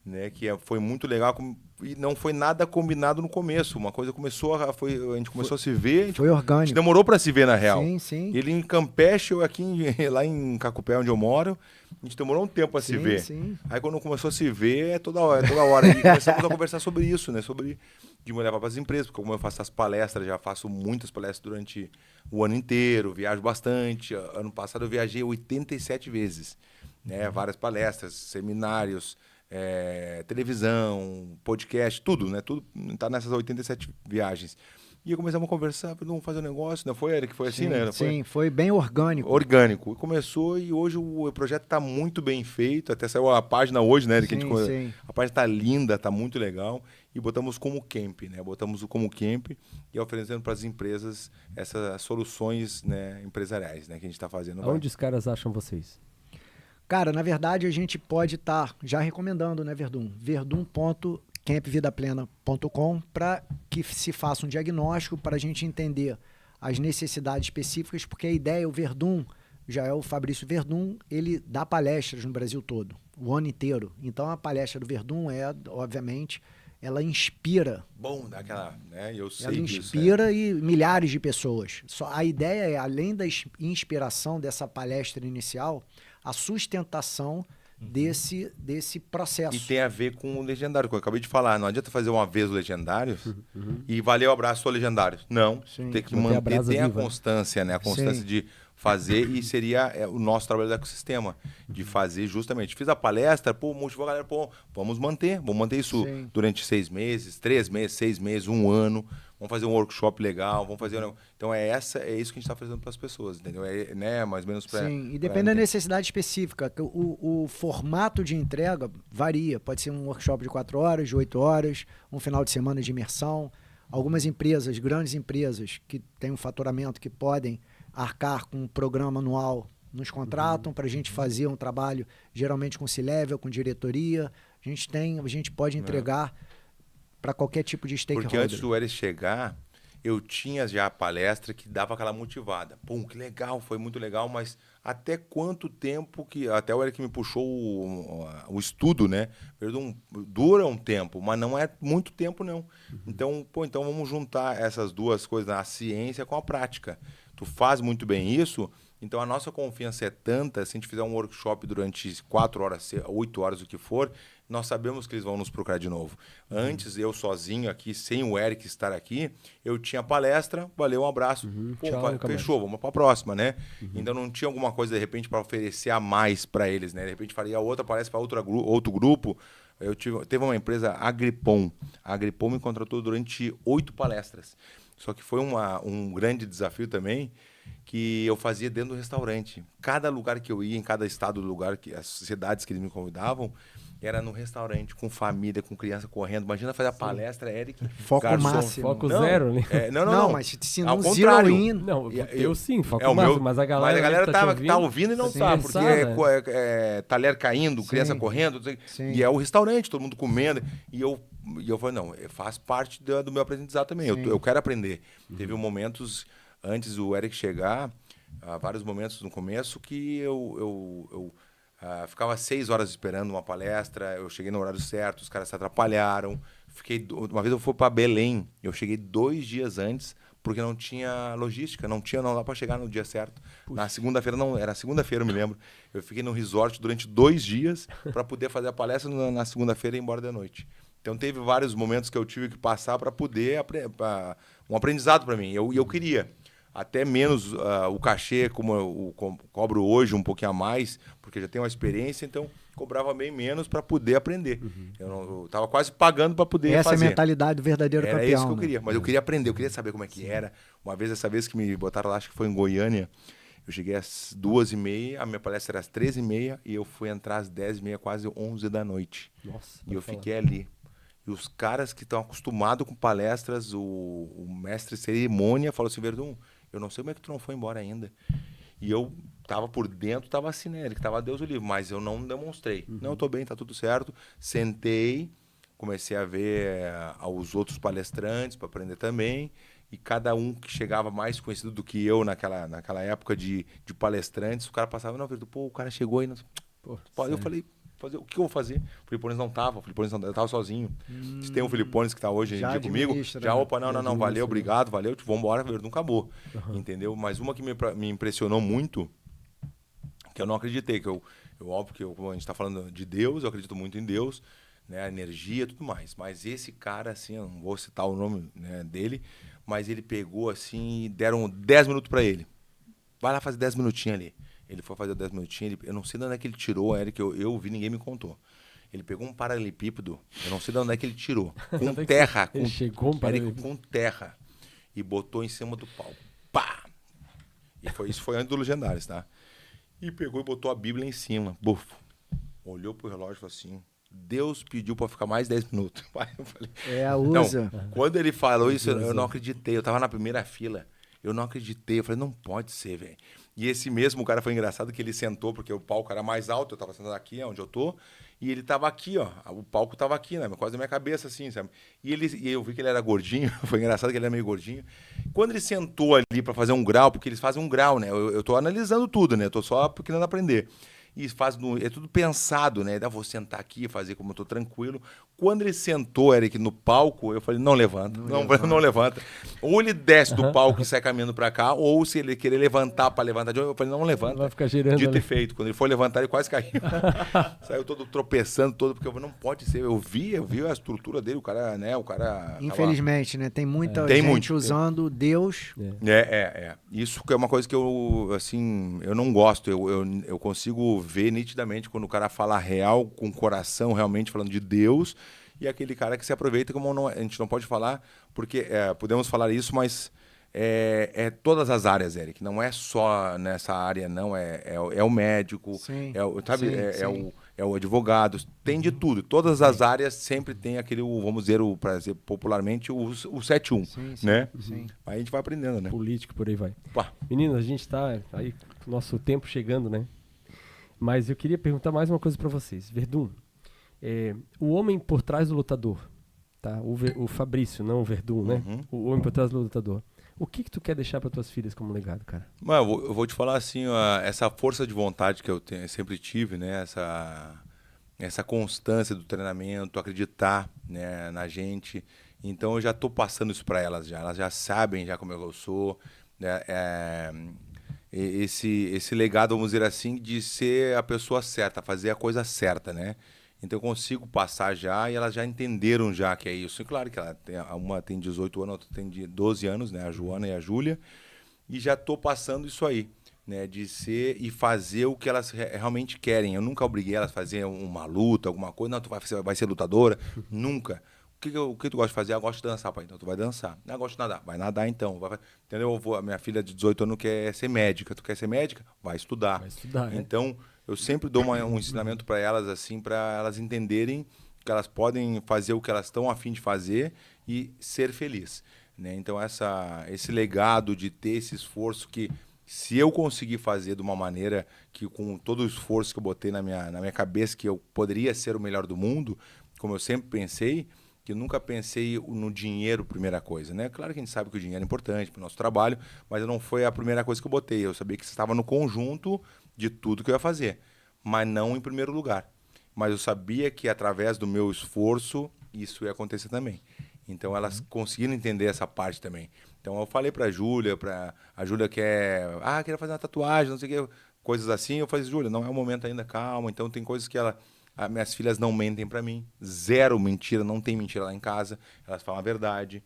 né? Que foi muito legal e não foi nada combinado no começo. Uma coisa começou, a gente começou a se ver. Foi orgânico. A gente demorou para se ver, na real. Sim, sim. Ele em Campeche, eu aqui lá em Cacupé, onde eu moro. A gente demorou um tempo para se ver. Sim. Aí quando começou a se ver, é toda hora. E começamos a conversar sobre isso, né? Sobre de me levar para as empresas, porque como eu faço as palestras, já faço muitas palestras durante o ano inteiro, viajo bastante. Ano passado eu viajei 87 vezes, né? Várias palestras, seminários, televisão, podcast, tudo, né? Tudo tá nessas 87 viagens. E aí começamos a conversar, vamos fazer um negócio, né? Foi, Eric? Foi assim, né? Foi bem orgânico. Orgânico. Começou e hoje o projeto está muito bem feito. Até saiu a página hoje, né, Eric? Sim. A página está linda, está muito legal. E botamos como camp, né? Botamos o como camp e oferecendo para as empresas essas soluções, né, empresariais, né, que a gente está fazendo. Onde os caras acham vocês? Cara, na verdade, a gente pode estar já recomendando, né, Verdun? verdun.campvidaplena.com para que se faça um diagnóstico para a gente entender as necessidades específicas, porque a ideia, o Verdun, já é o Fabrício Verdun, ele dá palestras no Brasil todo, o ano inteiro. Então, a palestra do Verdun obviamente, ela inspira. Bom, daquela, né? Eu sei ela disso, inspira e milhares de pessoas. A ideia é, além da inspiração dessa palestra inicial, a sustentação desse processo. E tem a ver com o legendário, como eu acabei de falar. Não adianta fazer uma vez o legendário e valeu, abraço, ao legendário. Não, tem que manter, tem a constância, né? A constância de fazer e seria o nosso trabalho do ecossistema, de fazer justamente. Fiz a palestra, motivou a galera, vamos manter isso durante 6 meses, 3 meses, 6 meses, 1 ano. Vamos fazer um workshop legal, vamos fazer... Então é isso que a gente está fazendo para as pessoas, entendeu? Né, mais ou menos para... Sim, e depende da necessidade específica. O formato de entrega varia. Pode ser um workshop de 4 horas, de 8 horas, um final de semana de imersão. Algumas empresas, grandes empresas, que têm um faturamento que podem arcar com um programa anual, nos contratam para a gente fazer um trabalho, geralmente com C-Level, com diretoria. A gente pode entregar para qualquer tipo de stakeholder. Porque antes do Eric chegar, eu tinha já a palestra que dava aquela motivada. Pô, que legal, foi muito legal, mas até quanto tempo que... Até o Eric me puxou o estudo, né? Dura um tempo, mas não é muito tempo, não. Então vamos juntar essas duas coisas, a ciência com a prática. Tu faz muito bem isso, então a nossa confiança é tanta, se a gente fizer um workshop durante 4 horas, 8 horas, o que for, nós sabemos que eles vão nos procurar de novo. Antes, eu sozinho aqui, sem o Eric estar aqui, eu tinha palestra, valeu, um abraço. Fechou, vamos para a próxima, né? Então não tinha alguma coisa, de repente, para oferecer a mais para eles, né? De repente faria outra palestra para outro grupo. Teve uma empresa, a Agripom me contratou durante 8 palestras. Só que foi um grande desafio também, que eu fazia dentro do restaurante. Cada lugar que eu ia, em cada estado do lugar, as cidades que eles me convidavam, era no restaurante, com família, com criança correndo. Imagina fazer a palestra, Eric. Foco máximo. Foco zero, né? Não, mas se não contrário. Não, eu sim, foco máximo, mas a galera... Mas a galera tá ouvindo e não tá, porque talher caindo, criança correndo, e é o restaurante, todo mundo comendo. E eu falei, não, faz parte do meu aprendizado também. Eu quero aprender. Teve momentos, antes do Eric chegar, vários momentos no começo, que eu ficava 6 horas esperando uma palestra, eu cheguei no horário certo, os caras se atrapalharam. Uma vez eu fui para Belém, eu cheguei 2 dias antes, porque não tinha logística, não dá para chegar no dia certo. Puxa. Na segunda-feira, era segunda-feira, eu me lembro. Eu fiquei no resort durante 2 dias para poder fazer a palestra na segunda-feira e ir embora da noite. Então teve vários momentos que eu tive que passar para poder um aprendizado para mim. Eu queria até menos o cachê, como eu cobro hoje, um pouquinho a mais, porque já tenho uma experiência, então cobrava bem menos para poder aprender. Eu estava quase pagando para poder fazer. Essa é a mentalidade do verdadeiro campeão. Era isso que eu queria, mas eu queria aprender, eu queria saber como é que era. Essa vez que me botaram lá, acho que foi em Goiânia, eu cheguei às 2h30, a minha palestra era às 13h30 e eu fui entrar às 10h30, quase 11 da noite. Nossa, e eu fiquei ali. E os caras que estão acostumados com palestras, o mestre cerimônia falou assim, Verdun, eu não sei como é que tu não foi embora ainda. E eu tava por dentro, tava assim, né? Ele que tava Deus o livre, mas eu não demonstrei. Não, eu tô bem, tá tudo certo. Sentei, comecei a ver os outros palestrantes para aprender também. E cada um que chegava mais conhecido do que eu naquela época de palestrantes, o cara passava, não, Verdun, o cara chegou aí. Eu falei, fazer, o que eu vou fazer? O Filipones não tava, eu tava sozinho. Se tem um Filipones que tá hoje em dia comigo, já, opa, não, valeu, obrigado, valeu, vambora, Verdun, acabou. Entendeu? Mas uma que me impressionou muito, que eu não acreditei, óbvio que como a gente tá falando de Deus, eu acredito muito em Deus, né, a energia e tudo mais. Mas esse cara, assim, eu não vou citar o nome, né, dele, mas ele pegou assim e deram 10 minutos para ele. Vai lá fazer 10 minutinhos ali. Ele foi fazer 10 minutinhos, eu não sei de onde é que ele tirou, Eric, eu vi, ninguém me contou. Ele pegou um paralelepípedo, eu não sei de onde é que ele tirou, com terra, com terra, e botou em cima do palco. Pá! Isso foi antes do Legendários, tá? E pegou e botou a Bíblia em cima. Bufo. Olhou pro relógio e falou assim, Deus pediu para ficar mais 10 minutos. Eu falei, usa. Não, quando ele falou isso, eu não acreditei. Eu tava na primeira fila. Eu não acreditei. Eu falei, não pode ser, velho. E esse mesmo cara foi engraçado que ele sentou, porque o palco era mais alto, eu tava sentado aqui, onde eu tô, e ele tava aqui, ó. O palco tava aqui, né? Quase na minha cabeça, assim, sabe? E eu vi que ele era gordinho, foi engraçado que ele era meio gordinho. Quando ele sentou ali para fazer um grau, porque eles fazem um grau, né? Eu tô analisando tudo, né? Eu tô só querendo aprender. E é tudo pensado, né? Eu vou sentar aqui, fazer como eu tô tranquilo. Quando ele sentou, Eric, no palco, eu falei, não levanta. Não levanta. Ou ele desce do palco e sai caminhando pra cá, ou se ele querer levantar pra levantar de novo, eu falei, não levanta. Vai ficar girando. Dito e feito. Quando ele foi levantar, ele quase caiu. Saiu todo tropeçando, porque eu falei, não pode ser. Eu vi a estrutura dele, o cara, né? Infelizmente, né? Tem muita gente usando Deus. Isso que é uma coisa que eu, assim, eu não gosto. Eu consigo ver nitidamente quando o cara fala real, com o coração, realmente falando de Deus, e aquele cara que se aproveita, como a gente não pode falar, porque podemos falar isso, mas todas as áreas, Eric, não é só nessa área, não, é o médico, sim, é o advogado, tem de tudo, todas as áreas sempre tem aquele, vamos dizer, para dizer popularmente, o 7-1, né? Sim. Aí a gente vai aprendendo, né? Político, por aí vai. Pá. Meninos, a gente tá aí com o nosso tempo chegando, né? Mas eu queria perguntar mais uma coisa para vocês. Verdun, o homem por trás do lutador, tá? O Fabrício, não o Verdun, né? O homem por trás do lutador. O que tu quer deixar para tuas filhas como legado, cara? Eu vou te falar assim, essa força de vontade que eu sempre tive, né? Essa constância do treinamento, acreditar, né, na gente. Então eu já estou passando isso para elas já. Elas já sabem já como eu sou, né? Esse legado, vamos dizer assim, de ser a pessoa certa, fazer a coisa certa, né? Então eu consigo passar já e elas já entenderam já que é isso. E claro que uma tem 18 anos, a outra tem 12 anos, né? A Joana e a Júlia. E já estou passando isso aí, né? De ser e fazer o que elas realmente querem. Eu nunca obriguei elas a fazer uma luta, alguma coisa. Não, tu vai ser lutadora. Nunca. O que tu gosta de fazer? Eu gosto de dançar, pai. Então tu vai dançar. Eu gosto de nadar. Vai nadar então. Entendeu? A minha filha de 18 anos quer ser médica. Tu quer ser médica? Vai estudar. Então, eu sempre dou um ensinamento para elas, assim, para elas entenderem que elas podem fazer o que elas estão a fim de fazer e ser feliz, né? Então, esse legado de ter esse esforço que, se eu conseguir fazer de uma maneira que, com todo o esforço que eu botei na minha cabeça, que eu poderia ser o melhor do mundo, como eu sempre pensei, que eu nunca pensei no dinheiro, primeira coisa, né? Claro que a gente sabe que o dinheiro é importante para o nosso trabalho, mas não foi a primeira coisa que eu botei. Eu sabia que estava no conjunto de tudo que eu ia fazer, mas não em primeiro lugar. Mas eu sabia que, através do meu esforço, isso ia acontecer também. Então, elas conseguiram entender essa parte também. Então, eu falei para a Júlia queria fazer uma tatuagem, não sei o que, coisas assim. Eu falei, Júlia, não é o momento ainda, calma. Então, tem coisas que minhas filhas não mentem para mim. Zero mentira, não tem mentira lá em casa. Elas falam a verdade.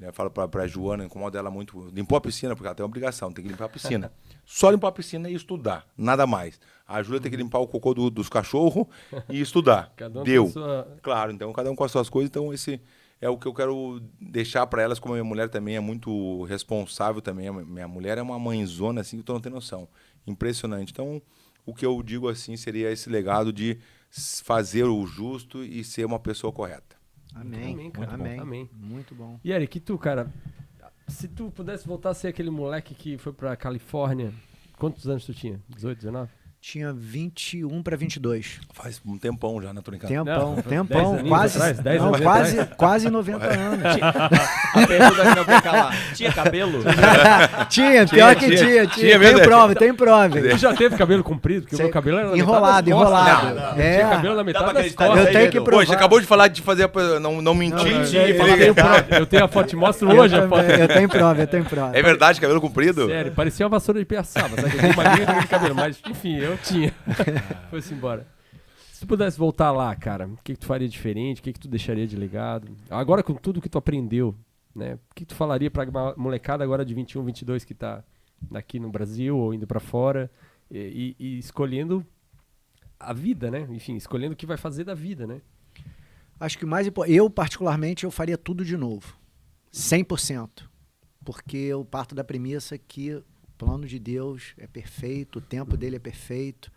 Eu falo pra Joana, incomoda ela muito. Limpou a piscina, porque ela tem uma obrigação, tem que limpar a piscina. Só limpar a piscina e estudar, nada mais. A Júlia tem que limpar o cocô dos cachorros e estudar. Cada um Deu. com a sua... Claro, então cada um com as suas coisas. Então esse é o que eu quero deixar para elas, como a minha mulher também é muito responsável também. Minha mulher é uma mãezona, assim, que tu não tem noção. Impressionante. Então, o que eu digo assim seria esse legado de fazer o justo e ser uma pessoa correta. Amém, cara. Amém. Muito bom. E Eric, tu, cara, se tu pudesse voltar a ser aquele moleque que foi pra Califórnia, quantos anos tu tinha? 18, 19? Tinha 21 para 22. Faz um tempão já, né? Tô brincando. Tempão. Quase 90 anos. A pergunta que não quer calar. Tinha cabelo? Tinha. Tem prova. Você já teve cabelo comprido? Porque o meu cabelo era enrolado. Tinha cabelo na metade das costas. Eu tenho que provar. Você acabou de falar de fazer... Não mentir. Eu tenho a foto, te mostro hoje a foto. Eu tenho prova. É verdade, cabelo comprido? Sério, parecia uma vassoura de piaçava. Sabe? Eu tenho uma linha de cabelo, mas enfim, eu tinha. Foi-se embora. Se tu pudesse voltar lá, cara, o que tu faria diferente? O que tu deixaria de legado? Agora com tudo que tu aprendeu, né? O que tu falaria pra molecada agora de 21, 22 que tá aqui no Brasil ou indo pra fora e escolhendo a vida, né? Enfim, escolhendo o que vai fazer da vida, né? Acho que o mais importante, eu particularmente, eu faria tudo de novo. 100%. Porque eu parto da premissa que o plano de Deus é perfeito, o tempo dele é perfeito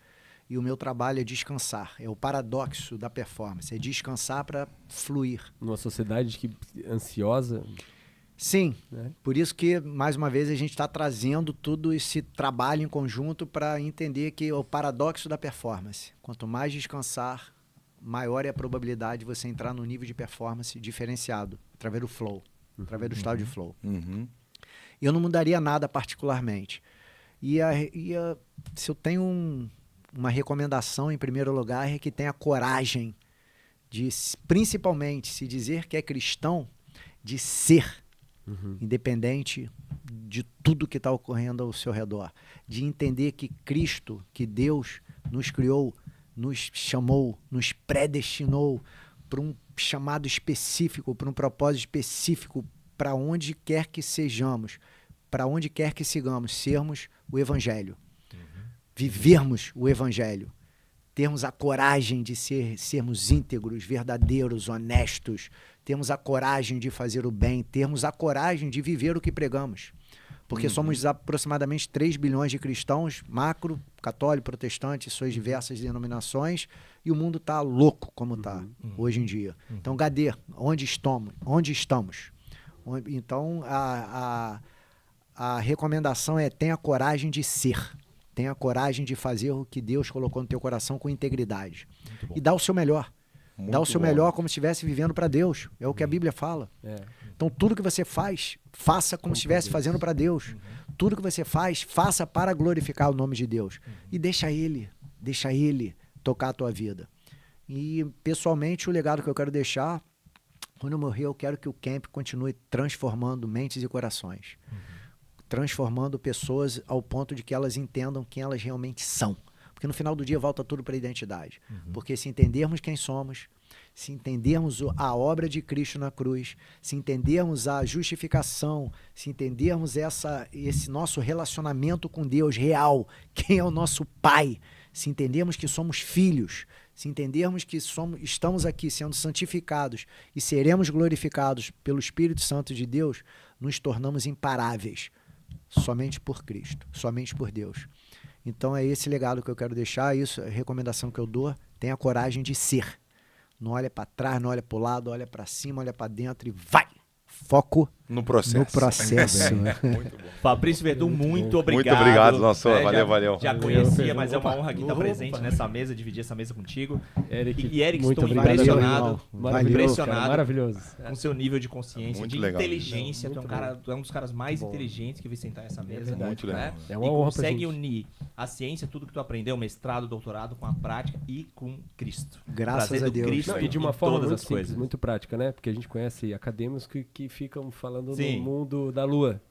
e o meu trabalho é descansar. É o paradoxo da performance, é descansar para fluir. Numa sociedade ansiosa... Sim, né? Por isso que, mais uma vez, a gente está trazendo todo esse trabalho em conjunto para entender que é o paradoxo da performance. Quanto mais descansar, maior é a probabilidade de você entrar no nível de performance diferenciado, através do flow, através do estado de flow. Eu não mudaria nada particularmente. Se eu tenho uma recomendação, em primeiro lugar, é que tenha coragem de, principalmente, se dizer que é cristão, de ser independente de tudo que está ocorrendo ao seu redor, de entender que Cristo, que Deus nos criou, nos chamou, nos predestinou para um chamado específico, para um propósito específico, para onde quer que sejamos, para onde quer que sigamos, sermos o Evangelho, vivermos o Evangelho, termos a coragem de sermos íntegros, verdadeiros, honestos, termos a coragem de fazer o bem, termos a coragem de viver o que pregamos. Porque somos aproximadamente 3 bilhões de cristãos, macro, católico, protestante, suas diversas denominações, e o mundo está louco como está hoje em dia. Então, Gadê, onde estamos? Então, a recomendação é tenha coragem de ser. Tenha coragem de fazer o que Deus colocou no teu coração com integridade. E dá o seu melhor. Dá o seu melhor como se estivesse vivendo para Deus. É o que a Bíblia fala. Então, tudo que você faz, faça como se estivesse fazendo para Deus. Tudo que você faz, faça para glorificar o nome de Deus. E deixa Ele tocar a tua vida. E, pessoalmente, o legado que eu quero deixar, quando eu morrer, eu quero que o camp continue transformando mentes e corações. Transformando pessoas ao ponto de que elas entendam quem elas realmente são. Porque no final do dia volta tudo para a identidade. Porque se entendermos quem somos, se entendermos a obra de Cristo na cruz, se entendermos a justificação, se entendermos esse nosso relacionamento com Deus real, quem é o nosso Pai, se entendermos que somos filhos, se entendermos que estamos aqui sendo santificados e seremos glorificados pelo Espírito Santo de Deus, nos tornamos imparáveis. Somente por Cristo, somente por Deus. Então é esse legado que eu quero deixar, isso é a recomendação que eu dou, tenha coragem de ser. Não olha para trás, não olha para o lado, olha para cima, olha para dentro e vai! Foco no processo. Muito bom. Fabrício Verdun, muito obrigado. Muito obrigado, nosso. Valeu. Já conhecia, mas é uma honra aqui estar presente nessa mesa, dividir essa mesa contigo. Eric, e Eric, muito estou impressionado. Impressionado Maravilhoso. Com seu nível de consciência, muito de legal. inteligência. Tu é um dos caras mais inteligentes que veio sentar nessa mesa. Muito legal. Né? É uma honra pra consegue gente. unir a ciência, tudo que tu aprendeu, mestrado, doutorado, com a prática e com Cristo. Graças a Deus. Cristo E de uma forma todas muito as simples, coisas. muito prática, né? Porque a gente conhece acadêmicos que ficam falando Sim. no mundo da lua.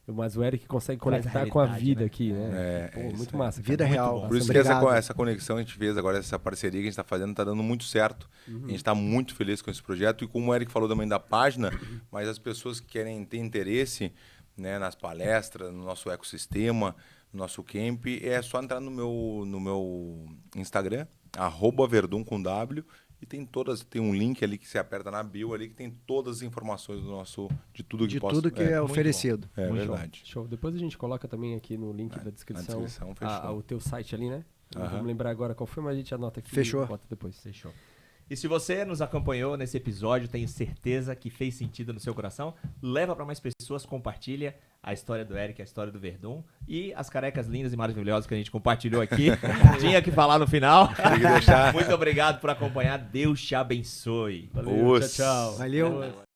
Mas o Eric consegue conectar com a vida, né? Aqui, né? Muito massa. Vida real. Por isso que essa conexão a gente fez agora, essa parceria que a gente está fazendo, está dando muito certo. A gente está muito feliz com esse projeto. E como o Eric falou também da página, mas as pessoas que querem ter interesse, né, nas palestras, no nosso ecossistema, no nosso camp, é só entrar no meu Instagram, @verdun com W. E tem um link ali que você aperta na bio ali que tem todas as informações de tudo que é oferecido. É verdade. Show. Depois a gente coloca também aqui no link da descrição o teu site ali, né? Vamos lembrar agora qual foi, mas a gente anota aqui. Fechou. E bota depois. Fechou. E se você nos acompanhou nesse episódio, tenho certeza que fez sentido no seu coração, leva para mais pessoas, compartilha. a história do Eric, a história do Verdun e as carecas lindas e maravilhosas que a gente compartilhou aqui. Tinha que falar no final. Muito obrigado por acompanhar. Deus te abençoe. Valeu, tchau. Valeu.